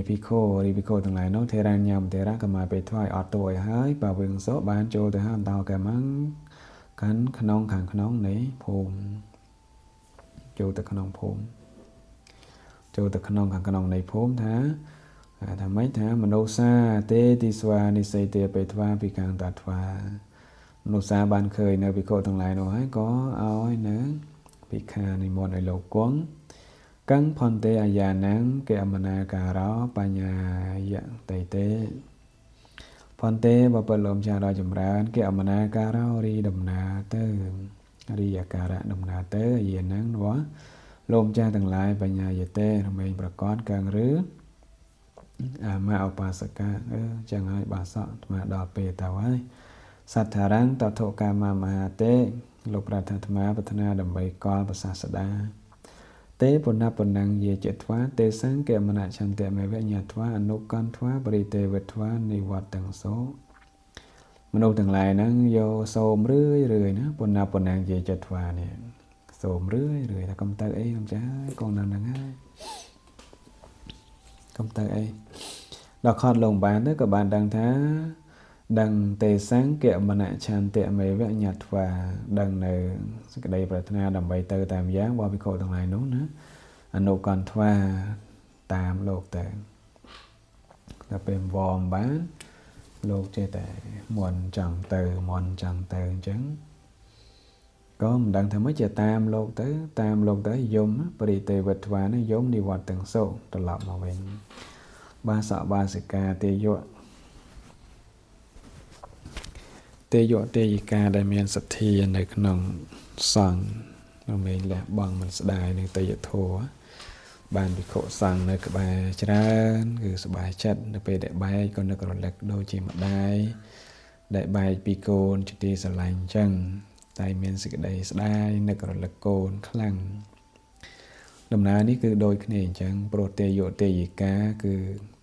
ភិក្ខុទាំងឡាយនោះធេរាញ៉ាំធេរៈកមាពេថ្វាយអត់ទួយហើយបាវឹងសោបានចូលទៅហៅអន្តោគាមាំងកាន់ក្នុងខាងក្នុងនៃភូមិចូលទៅក្នុងភូមិចូលទៅក្នុងខាងក្នុងនៃភូមិថាម៉េចថាមនោសាទេទីស្វានិស័យទេពេថ្វាពីខាងតាថ្វាមនុស្សសាបានឃើញនៅភិក្ខុទាំងឡាយនោះហើយក៏ឲ្យនៅភិក្ខានិមន្តឲ្យលោកគង់កាំងផនទេអាយាណាំងកេអមនាការោបញ្ញាយតេតេផនទេបបលំចាដល់ចម្រើនកេអមនាការោរីដំណើរទៅរីយការៈដំណើរទៅអាយាណាំងនោះលោកម្ចាស់ទាំងឡាយបញ្ញាយតេរមែងប្រកបកាំងឬអាមាឧបាសកាចឹងហើយបាសកអាដល់ពេលទៅហើយសត្ថារੰតថោកាមមហាទេលោកប្រាថ្នាប្រាថ្នាដើម្បីកលប្រសាសដាទេពុណពណੰយេចត្វាទេសង្កមនឆន្ទមេវញ្ញត្វាអនុកន្ត្វាបរិទេវត្វានិវត្តទាំងសោមនុស្សទាំងឡាយហ្នឹងយកសូមរឿយណាពុណពណੰយេចត្វានេះសូមរឿយថាកុំទៅអីខ្ញុំចាកូនហ្នឹងហើយកុំទៅអីដល់ខត់លងបានទៅក៏បានដឹងថាដឹងទេសង្កមនឆន្ទមេវញ្ញត្វាដឹងនៅសេចក្តីប្រាថ្នាដើម្បីទៅតាមយ៉ាងរបស់ភិក្ខុទាំងឡាយនោះណាអនុកន្ត្វាតាមលោកទៅដល់ពេលវមបាន លោកចេះតែមន់ចង់ទៅមន់ចង់ទៅអញ្ចឹងក៏មិនដឹងថាម៉េចជាតាមលោកទៅយមបរិទេវត្វានឹងយមនិវត្តទាំងសោត្រឡប់មកវិញបាសកបាសិកាទេយៈទេយិកាដែលមានសទ្ធានៅក្នុងសង្ឃមិនមែនលះបង់មិនស្ដាយនឹងតយធម៌បានវិខុសង្ឃនៅក្បែរច្រើនគឺសบายចិត្តនៅពេលដែលបែកក៏នឹករលឹកដូចជាម្ដាយដែលបែកពីកូនជាទីស្រឡាញ់អញ្ចឹងតែមានសេចក្តីស្ដាយនឹករលឹកកូនខ្លាំងដំណើរនេះគឺដូចគ្នាអញ្ចឹងព្រោះទេយៈទេយិកាគឺ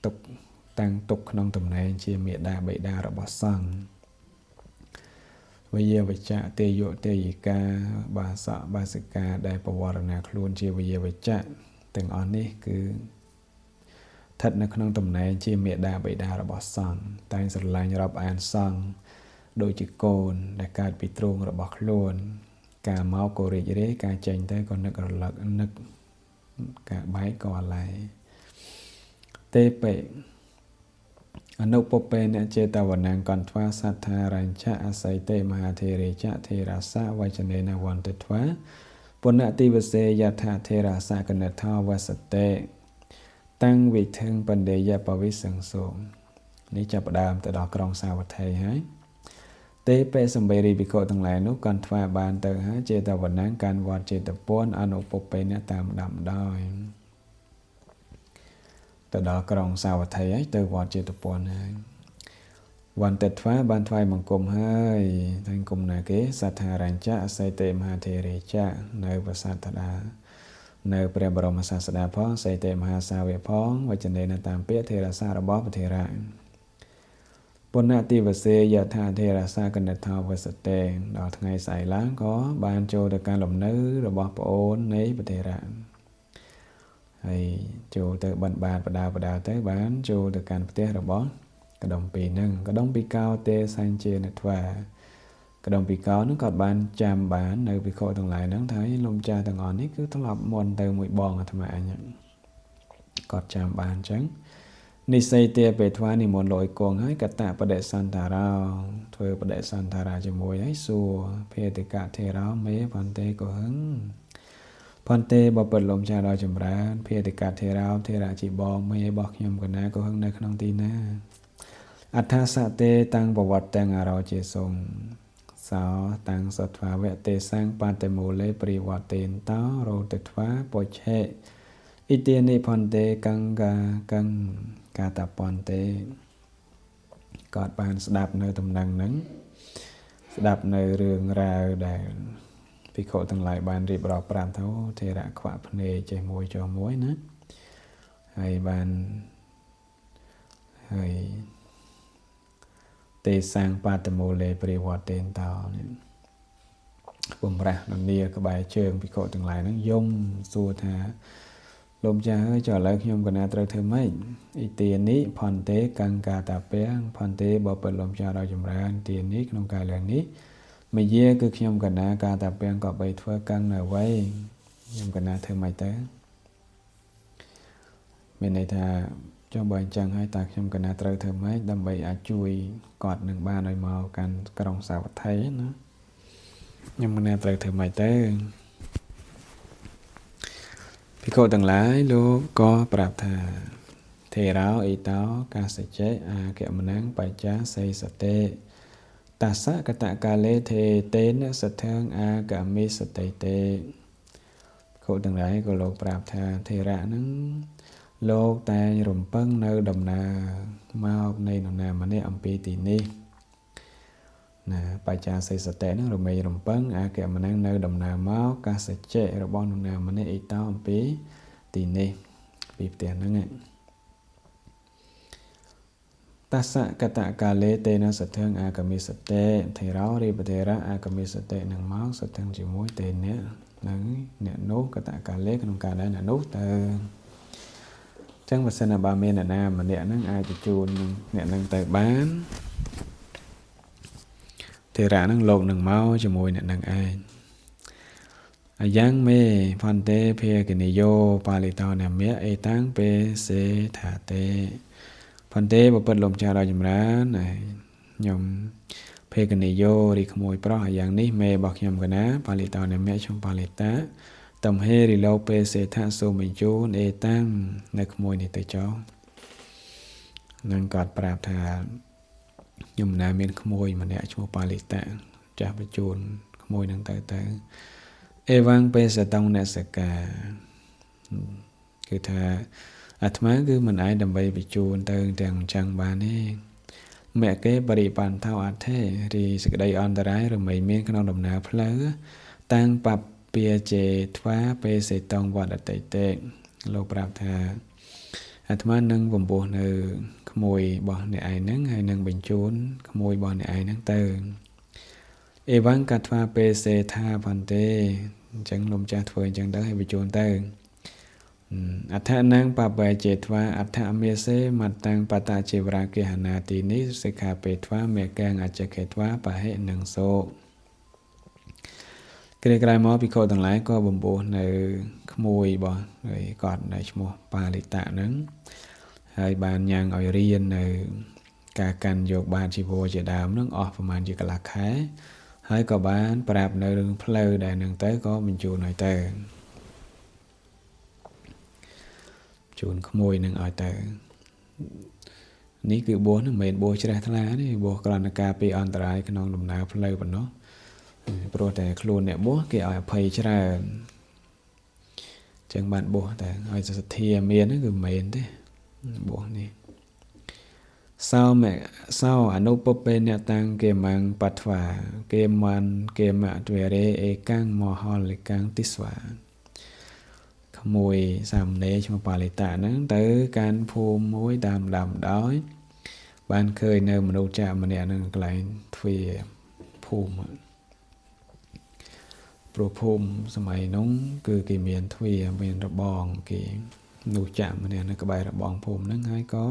ទុកតាំងទុកក្នុងតំណែងជាមេដាបិតារបស់សង្ឃវិយវចៈទេយៈទេយិកាបាសកបាសិកាដែលបវរណាខ្លួនជាវិយវចៈទាំងអស់នេះគឺស្ថិតនៅក្នុងតំណែងជាមេដាបិតារបស់សង្ឃតែងស្រឡាញ់រាប់អានសង្ឃដូចជាកូនដែលកើតពីទ្រូងរបស់ខ្លួនការមកក៏រីករាយការចេញទៅក៏នឹករលឹកនឹកការបែកក៏អាឡ័យទេពេអនុពពេនចេតវណ្ណកន្ធវាសត្ថារញ្ឆអស័យទេមហាធេរេចធេរាសវចនេនវន្តត្វាពុណតិវសេយថាធេរាសកណថវសតេតាំងវិធឹងបណ្ដេយបវិសង្សោនេះចាប់ផ្ដើមទៅដល់ក្រុងសាវត្ថីហើយទេពេសំបេរីភិក្ខុទាំងឡាយនោះកន្ធវាបានទៅហើយចេតវណ្ណកាន់វត្តចេតពន្ធអនុពពេនតាមដាំដោយទៅដល់ក្រុងសាវត្ថីហើយទៅវត្តចេតពន្ធហើយវន្តត្វាបានថ្វាយបង្គំហើយថ្វាយបង្គំណាគេសត្ថារញ្ឆអស័យទេមហាធេរេចនៅប្រាសាទតាដានៅព្រះបរមសាស្តាផងស័យទេមហាសាវកផងវចនេនតាមពាក្យធេរសារបស់ព្រះធេរៈពុណតិវសេយថាធេរសាកណថវសតេដល់ថ្ងៃស្អែកឡើងក៏បានចូលទៅកាន់លំនៅរបស់ប្អូននៃព្រះធេរៈហើយចូលទៅបិណ្ឌបាតបដាទៅបានចូលទៅកាន់ផ្ទះរបស់កដុំពីរហ្នឹងកដុំពីកោទេសញ្ជេនថ្វាកដុំពីកោហ្នឹងគាត់បានចាំបាននៅភិក្ខុទាំងឡាយហ្នឹងថាលោកម្ចាស់ទាំងអស់នេះគឺធ្លាប់មន់ទៅមួយបងអាត្មាអញគាត់ចាំបានអញ្ចឹងនិស័យទេពេថ្វានិមន្តលយគង់ហើយកតបដិសន្តារោធ្វើបដិសន្តារាជាមួយហើយសួរភេតិកៈធេរោមេផន្តេកោហឹងផន្តេបបិទ្ធលោកម្ចាស់ដ៏ចម្រើនភេតិកៈធេរោធេរៈជីបងមេរបស់ខ្ញុំកណាកោហឹងនៅក្នុងទីណាអថាសតេតាំងបវត្តទាំងអរោជាសុងសោតាំងសត្វាវៈទេសង្ឃបតេមូលេព្រិវតេនតោរោទត្វាពុច្ឆេឥទានិផន្តេកង្កាកង្កាតពន្តេគាត់បានស្ដាប់នៅដំណឹងហ្នឹងស្ដាប់នៅរឿងរ៉ាវដែលភិក្ខុទាំងឡាយបានរៀបរាប់ប្រាប់ទៅធេរៈខ្វាក់ភ្នែកចេះមួយចុះមួយណាហើយបានហើយទេសង្ឃបតមូលេព្រិវតេនតោនេះបំរាស់ននីក្បែរជើងភិក្ខុទាំងឡាយហ្នឹងយំសួរថាលោកម្ចាស់អើយចុះឥឡូវខ្ញុំកណាត្រូវធ្វើម៉េចអ៊ីទានិផន្តេកង្កាតាពាំងផន្តេបបិទ្ធលោកម្ចាស់ដ៏ចម្រើនទាននេះក្នុងកាលឡើងនេះមយាគឺខ្ញុំកណាកាតាពាំងក៏បីធ្វើកង្នៅអ្វីខ្ញុំកណាធ្វើម៉េចទៅមានន័យថាចុះបើអញ្ចឹងហើយតើខ្ញុំកណាត្រូវធ្វើម៉េចដើម្បីអាចជួយគាត់នឹងបានឲ្យមកកាន់ក្រុងសាវត្ថីណាខ្ញុំកណាត្រូវធ្វើម៉េចទៅភិក្ខុទាំងឡាយលោកក៏ប្រាប់ថាធេរោអ៊ីតោកាសចេអាគមណងបច្ចាសេសតេតាសកតកាលេធេតេនសថងអាកាមិសតេតេភិក្ខុទាំងឡាយក៏លោកប្រាប់ថាធេរៈហ្នឹងលោកតែងរំពឹងនៅដំណើរមកនៃនរណាម្នាក់អំពីទីនេះណាបច្ចាសេសតេហ្នឹងរមែងរំពឹងអាគមណងនៅដំណើរមកកាសចេរបស់នរណាម្នាក់អ៊ីតោអំពីទីនេះពីផ្ទះហ្នឹងតាសកតកាលេតេនសថងអាកមិសតេធេរោរិបធេរៈអាកមិសតេនឹងមកសថងជាមួយតេអ្នកនឹងអ្នកនោះកតកាលេក្នុងការដែលអ្នកនោះទៅចឹងបើសិនបើមានអ្នកណាម្នាក់ហ្នឹងអាចបញ្ជូនអ្នកហ្នឹងទៅបានធេរៈហ្នឹងលោកនឹងមកជាមួយអ្នកហ្នឹងឯងអាយ៉ាងមេផន្តេភេកនិយោបាលិតោណាមៈអេតាំងពេសេថាតេ ផនទេបពិតលំចាដល់ចម្រើនខ្ញុំភេកនិយោរីក្មួយប្រុសយ៉ាងនេះមេរបស់ខ្ញុំកណាបាលីតោអ្នកមេខ្ញុំបាលីតាតំហេរីលោពេសេថាសូមបញ្ជូនអេតាំងនៅក្មួយនេះទៅចោនឹងគាត់ប្រាប់ថាខ្ញុំណាមានក្មួយម្នាក់ឈ្មោះបាលីតាចាស់បញ្ជូនក្មួយនឹងទៅអេវ៉ាំងពេសតងអ្នកសកាគឺថាអាត្មាគឺមិនអាចដើម្បីបញ្ជូនទៅទាំងអញ្ចឹងបានទេមគ្គគេបរិបន្ថោអធិរីសេចក្តីអន្តរាយរមែងមានក្នុងដំណើរផ្លូវតាំងបពាចេថ្វាពេសេតងវត្តអតិតេលោកប្រាប់ថាអាត្មានឹងបំពោះនៅក្មួយរបស់អ្នកឯងហ្នឹងហើយនឹងបញ្ជូនក្មួយរបស់អ្នកឯងហ្នឹងទៅអេវ៉ាំងកាថ្វាពេសេថាបន្ទេអញ្ចឹងលោកម្ចាស់ធ្វើអញ្ចឹងទៅឲ្យបញ្ជូនទៅអដ្ឋនាងបបែចេថ្វាអដ្ឋមេសេមតាំងបតាជីវរាគេហណាទីនេះសិក្ខាពេថ្វាមេកាងអចកេថ្វាបហិនឹងសោក្រែក្រៃមកភិក្ខុទាំងឡាយក៏បំពោះនៅក្មួយរបស់ហើយគាត់នៅឈ្មោះបាលិតៈហ្នឹងហើយបានញ៉ាំងឲ្យរៀននៅការកាន់យកបានជីវរជាដើមហ្នឹងអស់ប្រហែលជាកន្លះខែហើយក៏បានប្រាប់នៅរឿងផ្លូវដែលនឹងទៅក៏បញ្ជូនឲ្យទៅជូនក្មួយនឹងឲ្យទៅនេះគឺបួសហ្នឹងមិនមែនបួសជ្រះថ្លាទេបួសក្រណការពីអន្តរាយក្នុងដំណើរផ្លូវប៉ុណ្ណោះព្រោះតែខ្លួនអ្នកបួសគេឲ្យអភ័យច្រើនចឹងបានបួសតែឲ្យសទ្ធាមានហ្នឹងគឺមិនមែនទេបួសនេះសោអនុពពេអ្នកតាំងគេម៉ាំងបត្វាគេមានគេមៈទ្វេរេអេកាំងមហលិកាំងទិស្វាក្មួយសាមណេរឈ្មោះបាលិតាហ្នឹងទៅកាន់ភូមិមួយតាមដោយបានឃើញនៅមនុស្សចាស់ម្នាក់ហ្នឹងកន្លែងទ្វារភូមិព្រោះភូមិសម័យនោះគឺគេមានទ្វារមានរបងគេមនុស្សចាស់ម្នាក់នៅក្បែររបងភូមិហ្នឹងហើយក៏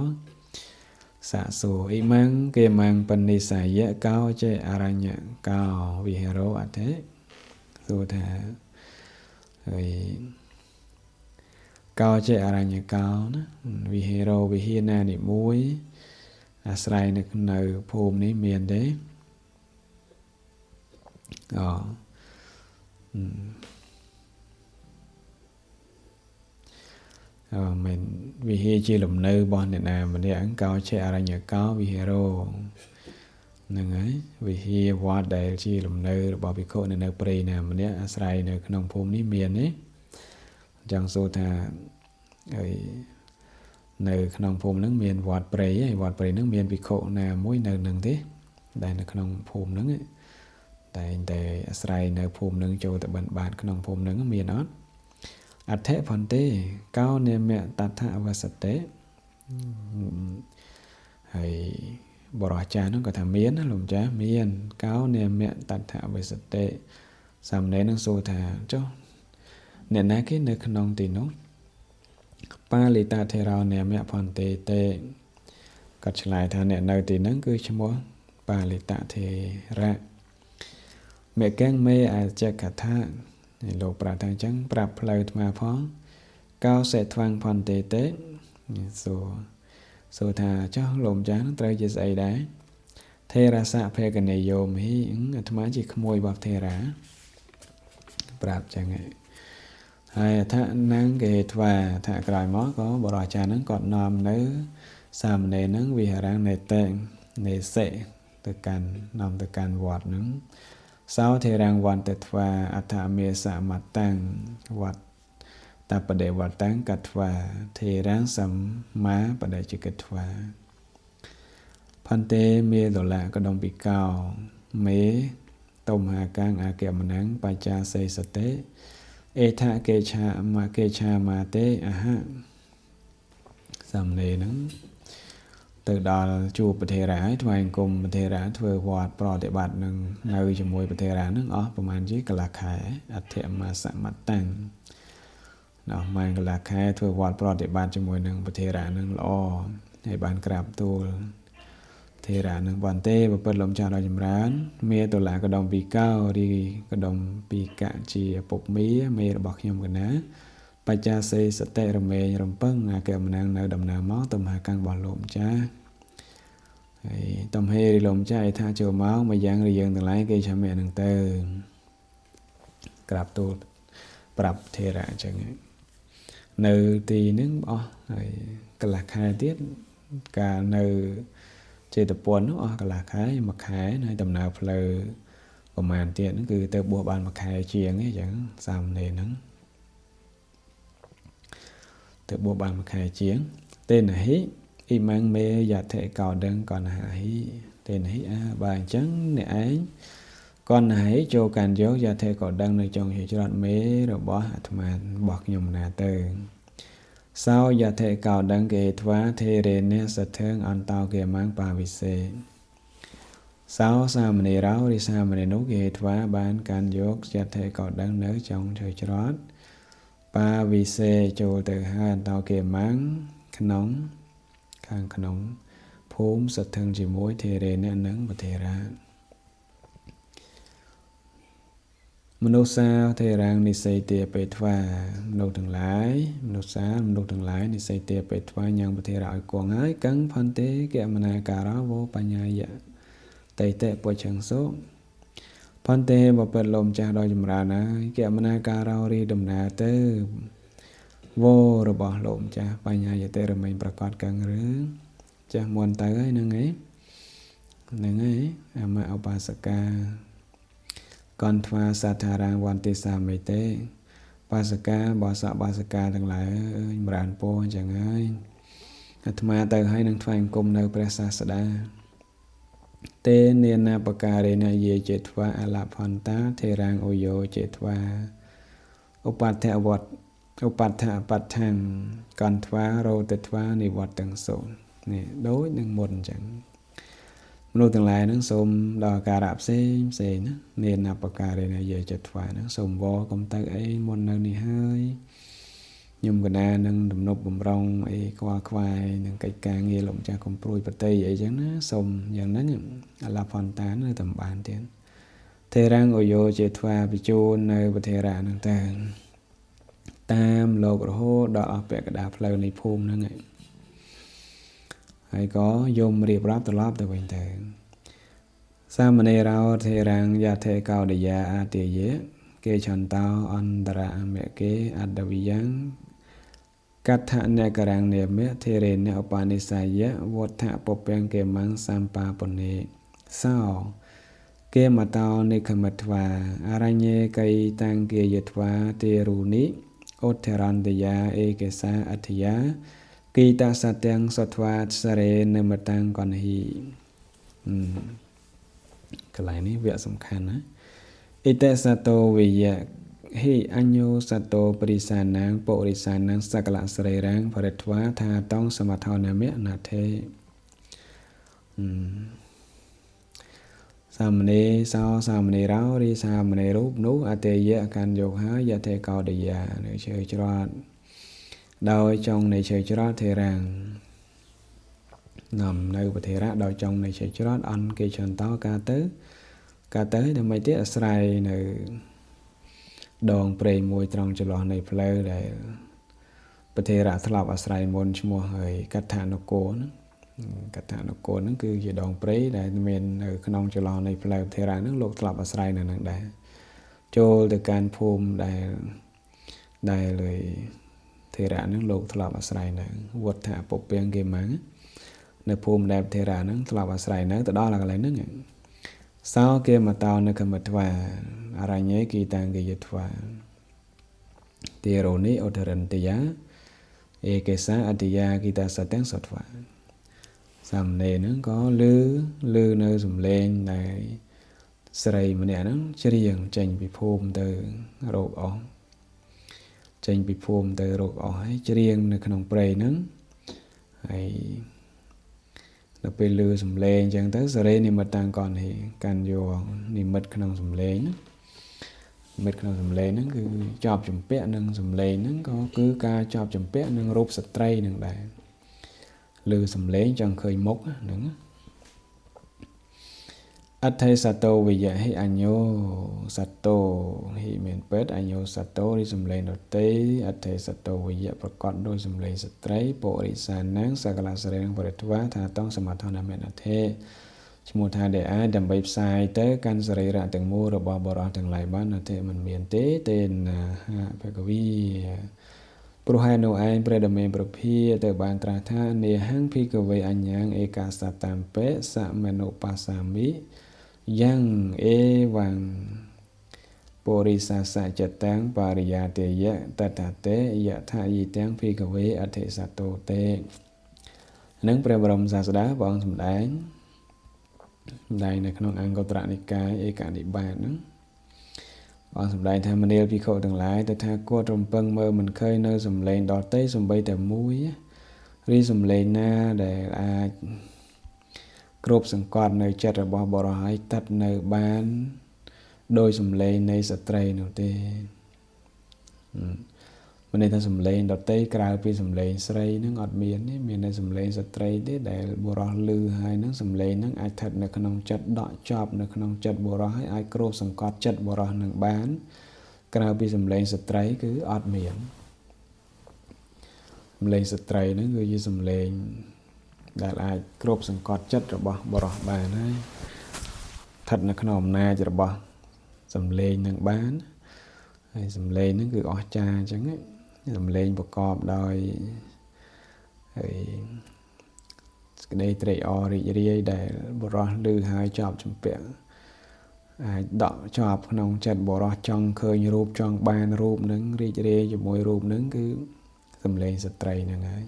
សាកសួរអ៊ីម៉ាំងគេម៉ាំងបនិសាយកោចេអរញ្ញកោវិហេរោអតិសួរថាហើយកោចេអរញ្ញកោណាវិហេរោវិហារណានីមួយអាស្រ័យនៅភូមិនេះមានទេមិនវិហារជាលំនៅរបស់អ្នកណាម្នាក់កោចេអរញ្ញកោវិហេរោហ្នឹងហើយវិហារវត្តដែលជាលំនៅរបស់ភិក្ខុនៅព្រៃណាម្នាក់អាស្រ័យនៅក្នុងភូមិនេះមានទេចង់សួរថាហើយនៅក្នុងភូមិហ្នឹងមានវត្តព្រៃហើយវត្តព្រៃហ្នឹងមានភិក្ខុណាមួយនៅនឹងទេដែលនៅក្នុងភូមិហ្នឹងតែអាស្រ័យនៅភូមិហ្នឹងចូលទៅបិណ្ឌបាតក្នុងភូមិហ្នឹងមានអត់អដ្ឋិផន្ទេកោនេមៈតថអវសតេហើយបរិយាចាស់ហ្នឹងក៏ថាមានណាលោកម្ចាស់មានកោនេមៈតថអវសតេសាមណេរនឹងសួរថាចុះអ្នកណាគេនៅក្នុងទីនោះបាលិតាថេរោនេមៈផន្ទេទេគាត់ឆ្លើយថាអ្នកនៅទីហ្នឹងគឺឈ្មោះបាលិតាថេរៈមេកាំងមេអចកថាលោកប្រាប់ថាអញ្ចឹងប្រាប់ផ្លូវអាត្មាផងកោសេថ្វាំងផន្ទេទេសួរថាចុះលោកម្ចាស់ត្រូវជាស្អីដែរថេរាសៈភេកនិយោមហិអាត្មាជាក្មួយរបស់ថេរាប្រាប់ចឹងហើយអដ្ឋនាងគេថ្វាថាក្រោយមកក៏បរិយាចារ្យហ្នឹងគាត់នាំនៅសាមណេរហ្នឹងវិហារណេតេនេសិទៅកាន់នាំទៅកាន់វត្តហ្នឹងសោធេរាងវន្តថ្វាអដ្ឋមេសមតាំងវត្តតបដេវតាំងកថ្វាធេរាងសម្មាបដិជិកថ្វាផន្ទេមេដុល្លារកដុំពីកោមេតុមហាកាំងអាកេមណាំងបច្ចាសេសតេអេថាកេឆាមាទេអហៈសាមណេរហ្នឹងទៅដល់ជួបប្រធេរាហើយថ្វាយអង្គមប្រធេរាធ្វើវត្តប្រតិបត្តិនឹងនៅជាមួយប្រធេរាហ្នឹងអស់ប្រហែលជាកន្លះខែអធិមាសមតាំងដល់ម៉ែកន្លះខែធ្វើវត្តប្រតិបត្តិជាមួយនឹងប្រធេរាហ្នឹងល្អហើយបានក្រាបទូលថេរានឹងបន្ទេបពិតលំចាស់ដល់ចម្រើនមេតុលាកដុំពីកោរីកដុំពីកជាពុកមេរបស់ខ្ញុំកណា បច្ចាសេសតិរមេរំពឹងអាកែម្នាងនៅដំណើរមកទៅមហាកាំងរបស់លោកម្ចាស់ហើយតំហេរីលោកម្ចាស់ឲ្យថាចូលមកមួយយ៉ាងឬយើងទាំងឡាយគេឆាមៈនឹងទៅក្រាបទូលប្រាប់ធេរៈអញ្ចឹងនៅទីហ្នឹងអស់ហើយកន្លះខែទៀតកាលនៅចេតពុននោះអស់កន្លះខែមួយខែហើយដំណើរផ្លូវប្រហែលទៀតហ្នឹងគឺទៅបួសបានមួយខែជាងអញ្ចឹងសាមណេរហ្នឹងទៅបួសបានមួយខែជាងទេនហិអ៊ីម៉ាំងមេយថេកោដឹងកនហហិទេនហិបើអញ្ចឹងអ្នកឯងកនហិចូលកាន់យកយថេកោដឹងនៅចុងហេច្រត់មេរបស់អាត្មារបស់ខ្ញុំណាទៅសោយថេកោដឹងគេថ្វាធេរេនសធើងអន្តោគេម៉ាំងបាវិសេសោសាមណេរោរិសាមណេរនោះគេថ្វាបានកាន់យកយថេកោដឹងនៅចុងហេច្រត់បាវិសេចូលទៅហើយអន្តោគេម៉ាំងក្នុងខាងក្នុងភូមិសទ្ធឹងជាមួយធេរេននិងពធេរាមនុស្សសាធេរាងនិស័យទាបេថ្វាមនុស្សទាំងឡាយមនុស្សទាំងឡាយនិស័យទាបេថ្វាញ៉ាំពធេរាឲ្យគង់ហើយកੰផន្ទេកមនាការោវោបញ្ញាយៈតេតេពុឆੰសុផន្ទេបពិតលោកម្ចាស់ដ៏ចម្រើនហើយកមនាការោរីដំណើរទៅវោរបស់លោកម្ចាស់បញ្ញាយតេរមែងប្រកាសកੰរឿងចាស់មុនទៅហើយហ្នឹងហើយអមឧបាសិកាកនថ្វាសាធារាងវន្តិសាមេតេបាសិកាបោសបាសិកាទាំងឡាយចម្រើនពរអញ្ចឹងហើយអាត្មាទៅហើយនឹងថ្វាយអង្គមនៅព្រះសាស្តាទេនេណាបការេណយេចេថ្វាអលផន្តាធេរាងអូយោចេថ្វាឧបត្ថវត្តឧបត្ថបដ្ឋังកនថ្វារោទថ្វានិវត្តទាំងសូននេះដូចនឹងមុនអញ្ចឹងមនុស្សទាំងឡាយហ្នឹងសូមដល់អាការៈផ្សេងណានេណាបការេណយេចេថ្វាហ្នឹងសូមវល់កុំទៅអីមុននៅនេះហើយខ្ញុំកណានឹងទំនប់បំរុងអីខ្វល់ខ្វាយនឹងកិច្ចការងារលោកម្ចាស់កុំព្រួយប្រតិអីចឹងណាសូមយ៉ាងហ្នឹងអលផន្តានៅតែបានទៀតធេរាំងអូយោចេថ្វាបញ្ជូននៅពធេរៈហ្នឹងទៅតាមលោករហូតដល់អស់ពាក់កណ្ដាលផ្លូវនៃភូមិហ្នឹងហើយក៏យមរៀបរាប់ត្រឡប់ទៅវិញទៅសាមណេរោធេរាំងយថេកោដយាអតិយៈគេឆន្តោអន្តរអមេគេអត្តវិយ៉ាងកដ្ឋនេករាំងនេមៈធេរេនឧបនិស្សយៈវត្ថពពាំងគេមੰសម្បាពនេសោគេមតោនិខមត្វាអរញ្ញេកៃតាំងគេយត្វាទេរុនិឧទ្ធរន្តយាឯកេសាអធិយាគីតាសទាំងសត្វាសរេនមតាំងកនហិកន្លែងនេះវគ្គសំខាន់ណាអិតេសតោវិយៈហិអញ្ញោសតោបរិសានាងពុរិសានាងសកលសរិរាងបរិទ្វាថាតងសមថោនមៈណាថេសាមណេរសោសាមណេរោរីសាមណេររូបនោះអតេយៈកាន់យកហើយយថេកោដយានៅជើច្រត់ដោយចុងនៃជើច្រត់ធេរាំងនាំនៅពធេរៈដោយចុងនៃជើច្រត់អន់គេចន្តោការទៅដើម្បីទៀតអាស្រ័យនៅដងព្រៃមួយត្រង់ចន្លោះនៃផ្លូវដែលពធេរៈធ្លាប់អាស្រ័យមុនឈ្មោះហើយកថានគរហ្នឹងគឺជាដងព្រៃដែលមាននៅក្នុងចន្លោះនៃផ្លូវពធេរៈហ្នឹងលោកធ្លាប់អាស្រ័យនៅនឹងដែរចូលទៅកាន់ភូមិដែលលើធេរៈហ្នឹងលោកធ្លាប់អាស្រ័យនៅវត្ថពពាំងគេម៉ាំងនៅភូមិដែលធេរៈហ្នឹងធ្លាប់អាស្រ័យនៅទៅដល់កន្លែងហ្នឹងសោគេមតោនៅកមត្វាអរញ្ញេគីតាំងគេយត្វាទេរោនិឧទ្ធរន្តយាឯកេសាអតិយាគីតាសទាំងសត្វាសាមណេរហ្នឹងក៏លឺនៅសំឡេងដែលស្រីម្នាក់ហ្នឹងច្រៀងចេញពីភូមិទៅរោគអស់ហើយច្រៀងនៅក្នុងព្រៃហ្នឹងហើយដល់ពេលលឺសំឡេងអញ្ចឹងទៅសរេនិមិត្តតាំងកនហិកាន់យកនិមិត្តក្នុងសំឡេងហ្នឹងគឺជាប់ចម្ពាក់នឹងសំឡេងហ្នឹងក៏គឺការជាប់ចម្ពាក់នឹងរូបស្ត្រីនឹងដែរលឺសំឡេងចង់ឃើញមុខហ្នឹង អថេសតោវិយៈហិអញ្ញោសតោហិមានពេតអញ្ញោសតោរីសំឡេងដតេអថេសតោវិយៈប្រកបដោយសំឡេងស្ត្រីពុរិសានាងសកលសរិងបរិទ្វាថាតងសមត្ថនមេនអថេឈ្មោះថាដែលអាចដើម្បីផ្សាយទៅកាន់សរីរៈទាំងមូលរបស់បរិសទាំងឡាយបានអថេមិនមានទេណាភគវីព្រោះហេតុនោះឯងព្រះដ៏មានព្រះភិយទៅបានត្រាស់ថានេហង្ភិកវេអញ្ញងឯកាសតាំពេសមនុបាសាមិយ៉ាងអេវ៉ាំងពុរិសាសចតាំងបរិយាទេយៈតតតេយថាយិតាំងភិកវេអធិសតោតេនឹងព្រះបរមសាស្តាព្រះអង្គសម្ដែងនៅក្នុងអង្គត្រនិកាយឯកនិបាតហ្នឹងព្រះអង្គសម្ដែងថាមនាលភិក្ខុទាំងឡាយទៅថាគាត់រំពឹងមើលមិនឃើញនៅសំឡេងដតេសំបីតែមួយឬសំឡេងណាដែលអាចគ្រប់សង្កត់នៅចិត្តរបស់បរិសឲ្យតាត់នៅបានដោយសំឡេងនៃស្ត្រីនោះទេមិនន័យថាសំឡេងដតេក្រៅពីសំឡេងស្រីហ្នឹងអត់មានទេមានតែសំឡេងស្ត្រីទេដែលបរិសឮហើយហ្នឹងសំឡេងហ្នឹងអាចស្ថិតនៅក្នុងចិត្តដកជាប់នៅក្នុងចិត្តបរិសហើយអាចគ្រប់សង្កត់ចិត្តបរិសនឹងបានក្រៅពីសំឡេងស្ត្រីគឺអត់មានសំឡេងស្ត្រីហ្នឹងគឺជាសំឡេងដែលអាចគ្រប់សង្កត់ចិត្តរបស់បរិសបានហើយស្ថិតនៅក្នុងអំណាចរបស់សំឡេងនឹងបានហើយសំឡេងហ្នឹងគឺអស្ចារ្យអញ្ចឹងសំឡេងប្រកបដោយហើយក្តីត្រេកអររីករាយដែលបរិសឮហើយជាប់ជំពាក់អាចដកជាប់ក្នុងចិត្តបរិសចង់ឃើញរូបចង់បានរូបហ្នឹងរីករាយជាមួយរូបហ្នឹងគឺសំឡេងស្ត្រីហ្នឹងហើយ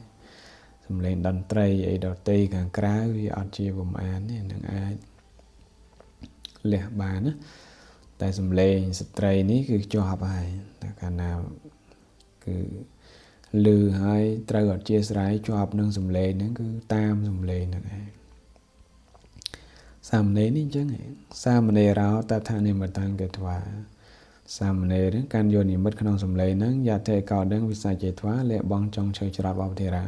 សំឡេងតន្ត្រីអីដទៃខាងក្រៅវាអត់ជាបំអានទេនឹងអាចលះបានណាតែសំឡេងស្ត្រីនេះគឺជាប់ហើយតែកាលណាគឺឮហើយត្រូវអធិស្ឋានជាប់នឹងសំឡេងហ្នឹងគឺតាមសំឡេងហ្នឹងឯងសាមណេរនេះអញ្ចឹងសាមណេរោតថានិមិត្តកេត្វាសាមណេរហ្នឹងកាន់យកនិមិត្តក្នុងសំឡេងហ្នឹងយតេកោដឹងវិស័យចេត្វាលះបងចង់ឈើច្រត់បបធិរា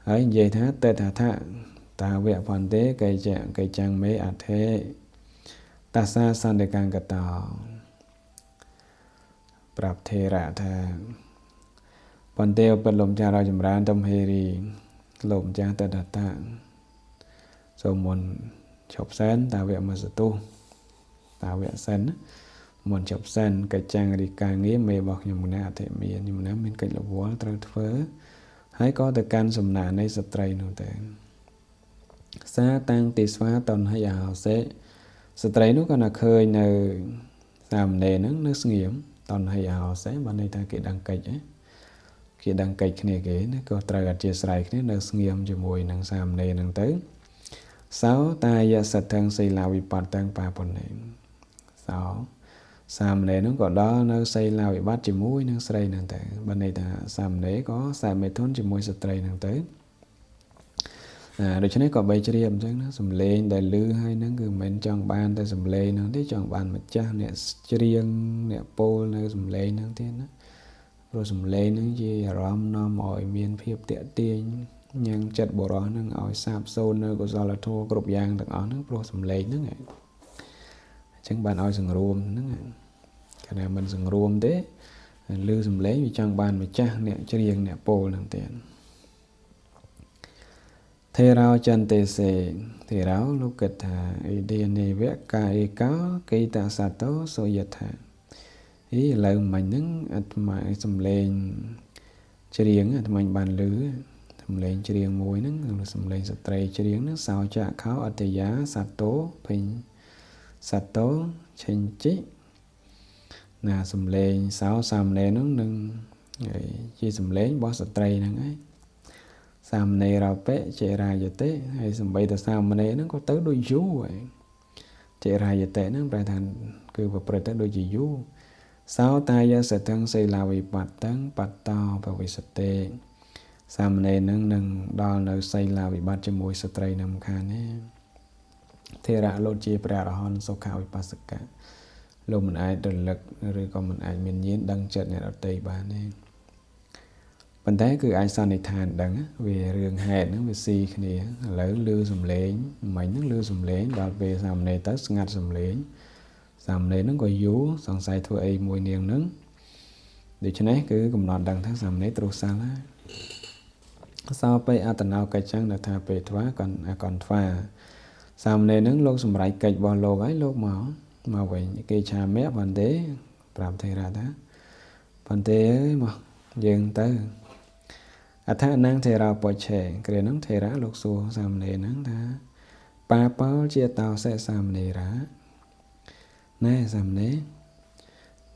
ហើយនិយាយថាតេថាតាវៈបន្ទេកេចាំងមេអថេតាសាសន្តិកង្កតោប្រាប់ធេរៈថាបន្ទេឧបលំចារឲ្យចម្រើនទំហេរីលោកម្ចាស់តេតាសូមមុនឈប់សែនតាវៈមសតុតាវៈសិនមុនឈប់សែនកិច្ចចាំងរីការងារមេរបស់ខ្ញុំម្នាក់អធិមានខ្ញុំម្នាក់មានកិច្ចរវល់ត្រូវធ្វើហើយក៏ទៅកាន់សំណាក់នៃស្ត្រីនោះទៅសាតាំងទីស្វាតនហើយអោសេស្ត្រីនោះក៏ណាឃើញនៅសាមណេរហ្នឹងនៅស្ងៀមតនហើយអោសេបានន័យថាគេដឹងកិច្ចគេដឹងកិច្ចគ្នាគេណាក៏ត្រូវអធិស្ឋានគ្នានៅស្ងៀមជាមួយនឹងសាមណេរហ្នឹងទៅសោតាយសទ្ធិសីលាវិបត្តិទាំងបាប៉ុណ្ណេះសោសាមណេរហ្នឹងក៏ដល់នៅសីលាវិបត្តិជាមួយនឹងស្រីហ្នឹងទៅបានន័យថាសាមណេរក៏សាមេធុនជាមួយស្ត្រីហ្នឹងទៅដូច្នេះក៏បីជ្រាបអញ្ចឹងណាសំឡេងដែលឮហើយហ្នឹងគឺមិនមែនចង់បានតែសំឡេងហ្នឹងទេចង់បានម្ចាស់អ្នកច្រៀងអ្នកពោលនៅសំឡេងហ្នឹងទៀតណាព្រោះសំឡេងហ្នឹងជាអារម្មណ៍នាំឲ្យមានភាពតាក់ទាញញ៉ាំងចិត្តបុរសហ្នឹងឲ្យសាបសូន្យនៅកុសលធម៌គ្រប់យ៉ាងទាំងអស់ហ្នឹងព្រោះសំឡេងហ្នឹងអញ្ចឹងបានឲ្យសង្រួមហ្នឹងកាលណាមិនសង្រួមទេឮសំឡេងវាចង់បានម្ចាស់អ្នកច្រៀងអ្នកពោលហ្នឹងទៀតធេរោចន្ទេសេធេរោលោកគិតថាអ៊ីឌីនេវៈកាឯកោកេតសតោសូយថាឥឡូវមិញហ្នឹងអាត្មាសំឡេងច្រៀងអាត្មាបានឮសំឡេងច្រៀងមួយហ្នឹងសំឡេងស្ត្រីច្រៀងហ្នឹងសោចៈខោអតយាសតោពេញសតោឆេញជីណាសំឡេងសោសាមណេរហ្នឹងនឹងជាសំឡេងរបស់ស្ត្រីហ្នឹងឯងសាមណេរោបេចេរាយតេហើយសំបីតសាមណេរហ្នឹងក៏ទៅដូចយូឯងចេរាយតេហ្នឹងប្រែថាគឺប្រព្រឹត្តទៅដូចជាយូសោតាយសតੰសីលាវិបត្តੰបត្តោបវិសតេសាមណេរហ្នឹងនឹងដល់នៅសីលាវិបត្តិជាមួយស្ត្រីនឹងខាននេះធេរៈលោកជាព្រះអរហន្តសុខវិបស្សកៈលោកមិនអាចរលឹកឬក៏មិនអាចមានញាណដឹងចិត្តអ្នកដទៃបានទេ ប៉ុន្តែគឺអាចសន្និដ្ឋានដឹងវារឿងហេតុហ្នឹងវាស៊ីគ្នាឥឡូវលឺសំឡេងមិញហ្នឹងលឺសំឡេងដល់ពេលសាមណេរទៅស្ងាត់សំឡេងសាមណេរហ្នឹងក៏យូរសង្ស័យធ្វើអីមួយនាងហ្នឹងដូច្នេះគឺកំណត់ដឹងថាសាមណេរទ្រុសសាលហើយសោបិអត្តនោកិច្ចនៅថាពេថ្វាកនថ្វាសាមណេរហ្នឹងលោកសម្រេចកិច្ចរបស់លោកហើយលោកមកវិញគេឆាមៈបន្ទេប្រាប់ថេរៈថាបន្ទេអើយមកយើងទៅអថានង្ថេរោបច្ឆេគ្រានោះថេរៈលោកសួរសាមណេរហ្នឹងថាបាបោជាតោសេសាមណេរាណែសាមណេរ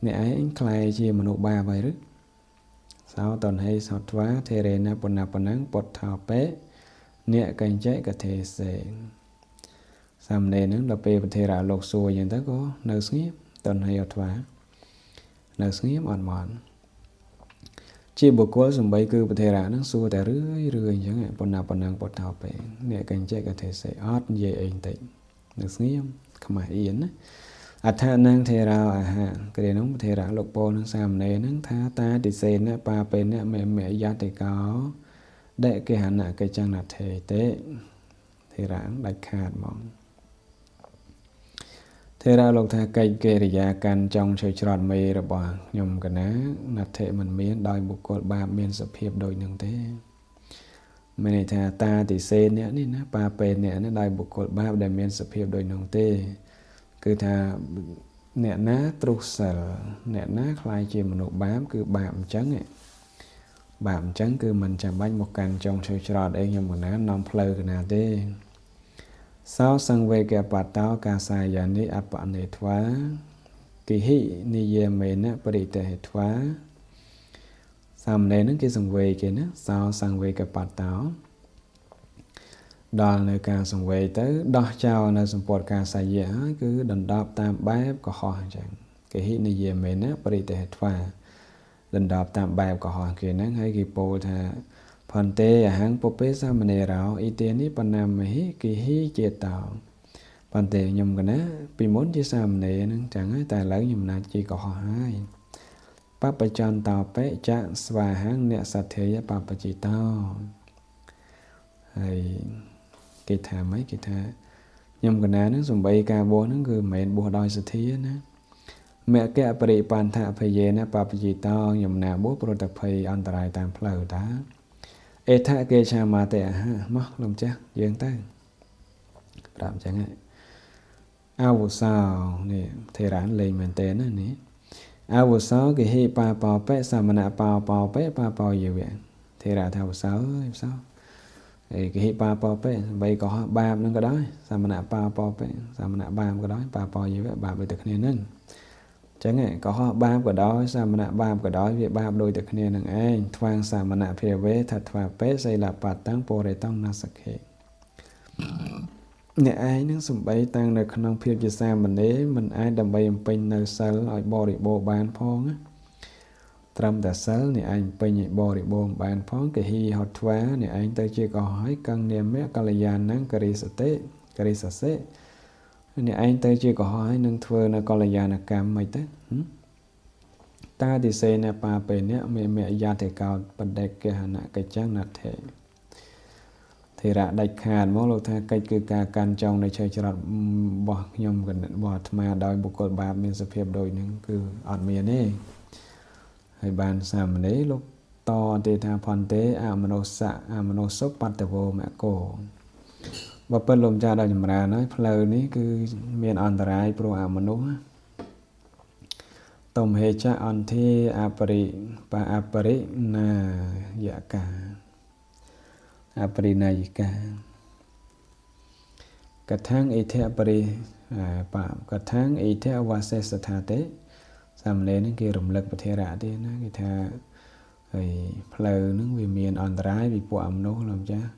អ្នកឯងខ្លាយជាមនុស្សបាបហើយឬសោតនហេសោត្វាថេរេណបុណបណੰពុទ្ធោបេអ្នកកញ្ចៈកទេសេសាមណេរហ្នឹងដល់ពេលព្រះថេរៈលោកសួរយ៉ាងទៅក៏នៅស្ងៀមតនហេអត្វានៅស្ងៀមអត់មកជាបុគ្គលសំបីគឺព្រះថេរៈហ្នឹងសួរតែរឿយអញ្ចឹងបុណបណੰពុទ្ធោបេអ្នកកញ្ចៈកទេសេអត់និយាយអីបន្តិចនៅស្ងៀមខ្មាស់អៀនណាអថានង្ថេរោអាហាគ្រានោះថេរៈលោកពោលនឹងសាមណេរហ្នឹងថាតាតិសេនបាបេនមេយតិកោដេកេហនកិច្ចណថេតេថេរៈដាច់ខាតហ្មងថេរៈលោកថាកិច្ចកិរិយាកាន់ចង់ជួយច្រត់មេរបស់ខ្ញុំកណាណថេមិនមានដោយបុគ្គលបាបមានសភាពដូចនឹងទេមានន័យថាតាតិសេននេះណាបាបេននេះដោយបុគ្គលបាបដែលមានសភាពដូចនឹងទេគឺថាអ្នកណាទ្រុសិលអ្នកណាខ្លាយជាមនុស្សបាបគឺបាបអញ្ចឹងបាបអញ្ចឹងគឺមិនចាំបាច់មកកាន់ចង់ជួយច្រត់អីខ្ញុំកណានាំផ្លូវកណាទេសោសង្វេកបតោកាសាយានិអបនេធ្វាគិហិនិយមេនបរិតេធ្វាសាមណេរហ្នឹងគេសង្វេគេណាសោសង្វេកបតោដល់នៅការសង្វេទៅដោះចោលនៅសម្ពុតការសាយៈហើយគឺដណ្ដប់តាមបែបកុហកអញ្ចឹងគេហិនិយមេនបរិតេធ្វាដណ្ដប់តាមបែបកុហកគេហ្នឹងហើយគេពោលថាផន្តេអហង្ពពេសាមណេរោអ៊ីទេនេះបណ្ណាមហិគិហិចេតោផន្តេខ្ញុំកណាពីមុនជាសាមណេរហ្នឹងចឹងហើយតែឥឡូវខ្ញុំណាជាកុហកហើយបបច្ចន្តោបេចៈស្វាហੰអ្នកសទ្ធេយបបជិតោហើយគេថាម៉េចគេថាខ្ញុំកណាហ្នឹងសំបីការបួសហ្នឹងគឺមិនមែនបួសដោយសទ្ធាណាមគ្គបរិបន្ថភយេនបបជិតោខ្ញុំណាបួសប្រតភ័យអន្តរាយតាមផ្លូវតាអេថកេឆាមាតេអហមកលោកម្ចាស់យើងទៅប្រាប់អញ្ចឹងអវុសោនេះថេរៈលេងមែនតើណានេះអវុសោគេហេបាបោបេសមណបោបោបេបាបោយវៈថេរៈថាវុសោអើយវុសោគេហេបាបោបេបីក៏បាបនឹងក៏ដោយសមណបាបោបេសមណបាបក៏ដោយបាបោយវៈបាបដូចតែគ្នានឹងចឹងក៏បាបក៏ដោយសមណបាបក៏ដោយវាបាបដូចតែគ្នានឹងឯងថ្វាងសមណភាវេថាថ្វាពេសីលបតាំងពរេតងណាសខេអ្នកឯងនឹងសំបីតាំងនៅក្នុងភាពជាសាមណេរមិនអាចដើម្បីបំពេញនៅសិលឲ្យបរិបូរណ៍បានផងត្រឹមតែសិលអ្នកឯងពេញឲ្យបរិបូរណ៍បានផងគេហីហត់ថ្វាអ្នកឯងទៅជាកោហើយកੰនាមៈកល្យាណੰករិសតិករិសសេអ្នកឯងទៅជាកុហកហើយនឹងធ្វើនៅកល្យាណកម្មមិនទៅតាទិសេនបាបេនៈមេយតិកោបដិកេហនកិច្ចណថេថេរៈដាច់ខាតមកលោកថាកិច្ចគឺការកាន់ចងនៅឆេះច្រត់របស់ខ្ញុំរបស់អាត្មាដោយបុគ្គលបាបមានសភាពដូចនឹងគឺអត់មានទេហើយបានសាមណេរលោកតទេថាផន្តេអមនោសុបត្តវោមកោបើពិតលោកម្ចាស់ដល់ចម្រើនហើយផ្លូវនេះគឺមានអន្តរាយព្រោះអមនុស្សតំហេចៈអន្ធាអបរិណាយកាអបរិណាយិកាកថាងអិធៈបរិកថាងអិធៈវាសេសថាទេសាមណេរនឹងគេរំលឹកពធរៈទេណាគេថាហើយផ្លូវនឹងវាមានអន្តរាយពីពួកអមនុស្សលោកម្ចាស់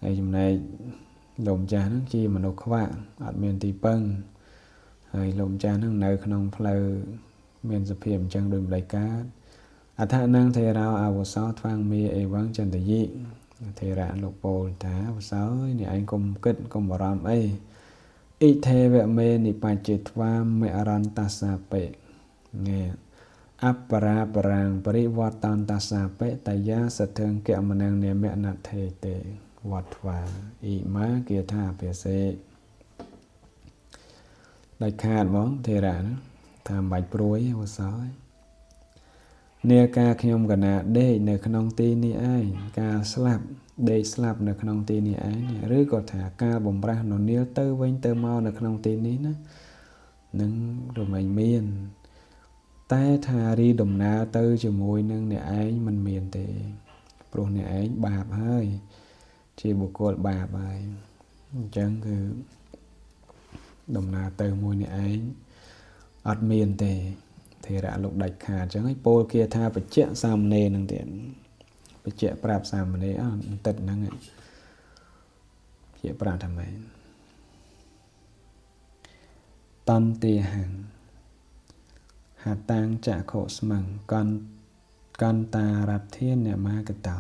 ហើយចំណែកលោកម្ចាស់ហ្នឹងជាមនុស្សខ្វាក់អត់មានទីពឹងហើយលោកម្ចាស់ហ្នឹងនៅក្នុងផ្លូវមានសភាពអញ្ចឹងដូចម្លេចកើតអថានងថេរោអវសោថ្វាងមេអេវងចន្ទយិថេរៈលោកពោលថាអវសោនេះឯងកុំគិតកុំបារម្ភអីអ៊ីទេវមេនិបច្ចេថ្វាមេអរន្តសាបេងែ អបរាបរាងបរិវត្តតន្តសាបេតយាសធឹងកមនាងនិមៈណថេតេវត្តវាអ៊ីម៉ាគាថាភាសេដាច់ខាតហ្មងធេរៈណាថាមិនបាច់ព្រួយឧស្សាហ៍នាការខ្ញុំកណាដេកនៅក្នុងទីនេះឯងការស្លាប់ដេកស្លាប់នៅក្នុងទីនេះឯងឬក៏ថាការបំរាស់ននៀលទៅវិញទៅមកនៅក្នុងទីនេះណានឹងរមែងមានតែថារីដំណើរទៅជាមួយនឹងអ្នកឯងមិនមានទេព្រោះអ្នកឯងបាបហើយជាបុគ្គលបាបហើយអញ្ចឹងគឺដំណើរទៅមួយអ្នកឯងអត់មានទេធេរៈលោកដាច់ខាតអញ្ចឹងហើយពោលគាថាបច្ចៈសាមណេរនឹងទៀតបច្ចៈប្រាប់សាមណេរបន្តិចហ្នឹងជាប្រាប់ថាម៉េចតន្តិហੰហតាងចក្ខុស្មੰកន្តារដ្ឋានមាកតោ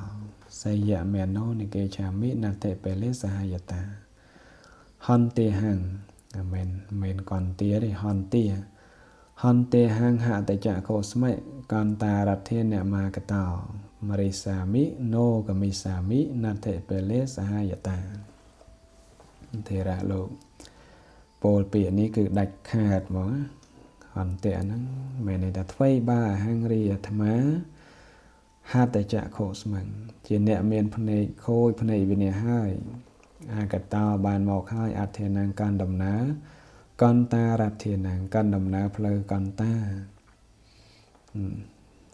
សយមេណោនិកេឆាមិណតិពេលេសហយតាហន្តិហੰមិនកន្ទាទេហន្តិហហតចក្ខុស្មិកន្តារដ្ឋានមាកតោមរិសាមិណោកមិសាមិណតិពេលេសហយតាធេរៈលោកពោលពាក្យនេះគឺដាច់ខាតហ្មងហន្តិហ្នឹងមានន័យថាថ្វីបាអហង្រីអាត្មាហតចក្ខុស្មੰជាអ្នកមានភ្នែកខូចភ្នែកវិនិច្ឆ័យហើយអាកតោបានមកហើយអធិនាងកាន់ដំណើរកន្តារដ្ឋានាងកាន់ដំណើរផ្លូវកន្តា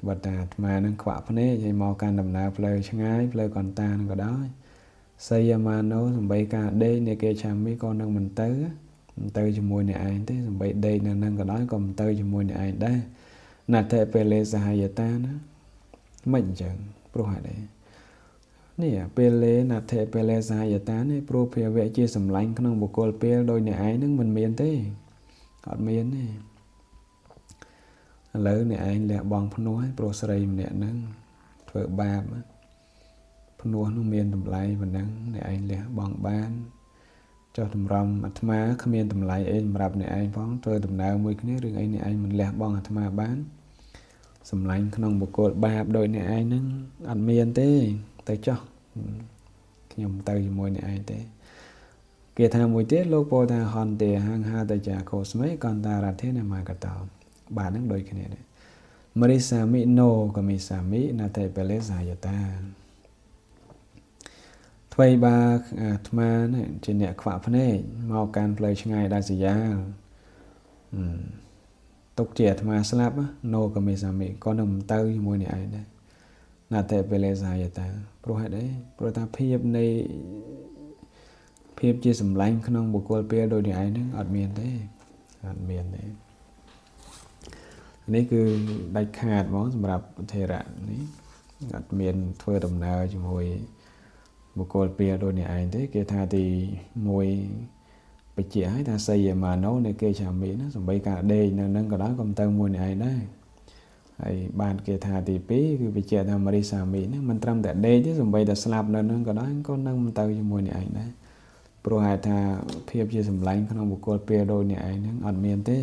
បើតាអាត្មានឹងខ្វាក់ភ្នែកឲ្យមកកាន់ដំណើរផ្លូវឆ្ងាយផ្លូវកន្តានឹងក៏ដោយសយមាណោសំបីការដេកនៃគេឆាមីក៏នឹងមិនទៅជាមួយអ្នកឯងទេសំបីដេកនៅនឹងក៏ដោយក៏មិនទៅជាមួយអ្នកឯងដែរណតិពេលេសហយតាណាមិនអញ្ចឹងព្រោះហេតុអីនេះពេលេណតិពេលេសហយតានេះព្រោះភាវៈជាសម្លាញ់ក្នុងបុគ្គលពេលដោយអ្នកឯងនឹងមិនមានទេអត់មានទេឥឡូវអ្នកឯងលះបង់ភ្នោះហើយព្រោះស្រីម្នាក់ហ្នឹងធ្វើបាបភ្នោះនោះមានតម្លៃប៉ុណ្ណឹងអ្នកឯងលះបង់បានចុះតម្រាំអាត្មាគ្មានតម្លៃអីសម្រាប់អ្នកឯងផងធ្វើដំណើរមួយគ្នារឿងអីអ្នកឯងមិនលះបង់អាត្មាបានសម្លាញ់ក្នុងបុគ្គលបាបដោយអ្នកឯងហ្នឹងអត់មានទេទៅចុះខ្ញុំទៅជាមួយអ្នកឯងទេគេថាមួយទៀតលោកពោលថាហន្តិហੰហតចក្ខុស្មិកន្តារដ្ឋានមាកតោបាទហ្នឹងដូចគ្នាដែរមរិសាមិណោកមិសាមិណតិពេលេសហយតាថ្វីបាអាត្មានេះជាអ្នកខ្វាក់ភ្នែកមកកាន់ផ្លូវឆ្ងាយដាច់ស្រយាលទុកជាអាត្មាស្លាប់ណូកមិសាមិក៏នឹងទៅជាមួយអ្នកឯងដែរណតិពេលេសហយតាព្រោះហេតុអីព្រោះថាភាពជាសម្លាញ់ក្នុងបុគ្គលពេលដោយអ្នកឯងហ្នឹងអត់មានទេនេះគឺដាច់ខាតហ្មងសម្រាប់ធេរៈនេះអត់មានធ្វើដំណើរជាមួយបុគ្គលពេលដោយអ្នកឯងទេគេថាទី1បច្ចៈហើយថាសយមាណោនៃគេឆាមីណាសំបីការដេកនៅនឹងក៏ដោយក៏ទៅមួយអ្នកឯងដែរហើយបានគេថាទី2គឺបច្ចៈថាមរិសាមីហ្នឹងមិនត្រឹមតែដេកទេសំបីតែស្លាប់នៅនឹងក៏ដោយក៏នឹងមិនទៅជាមួយអ្នកឯងដែរព្រោះហេតុថាភាពជាសម្លាញ់ក្នុងបុគ្គលពេលដោយអ្នកឯងហ្នឹងអត់មានទេ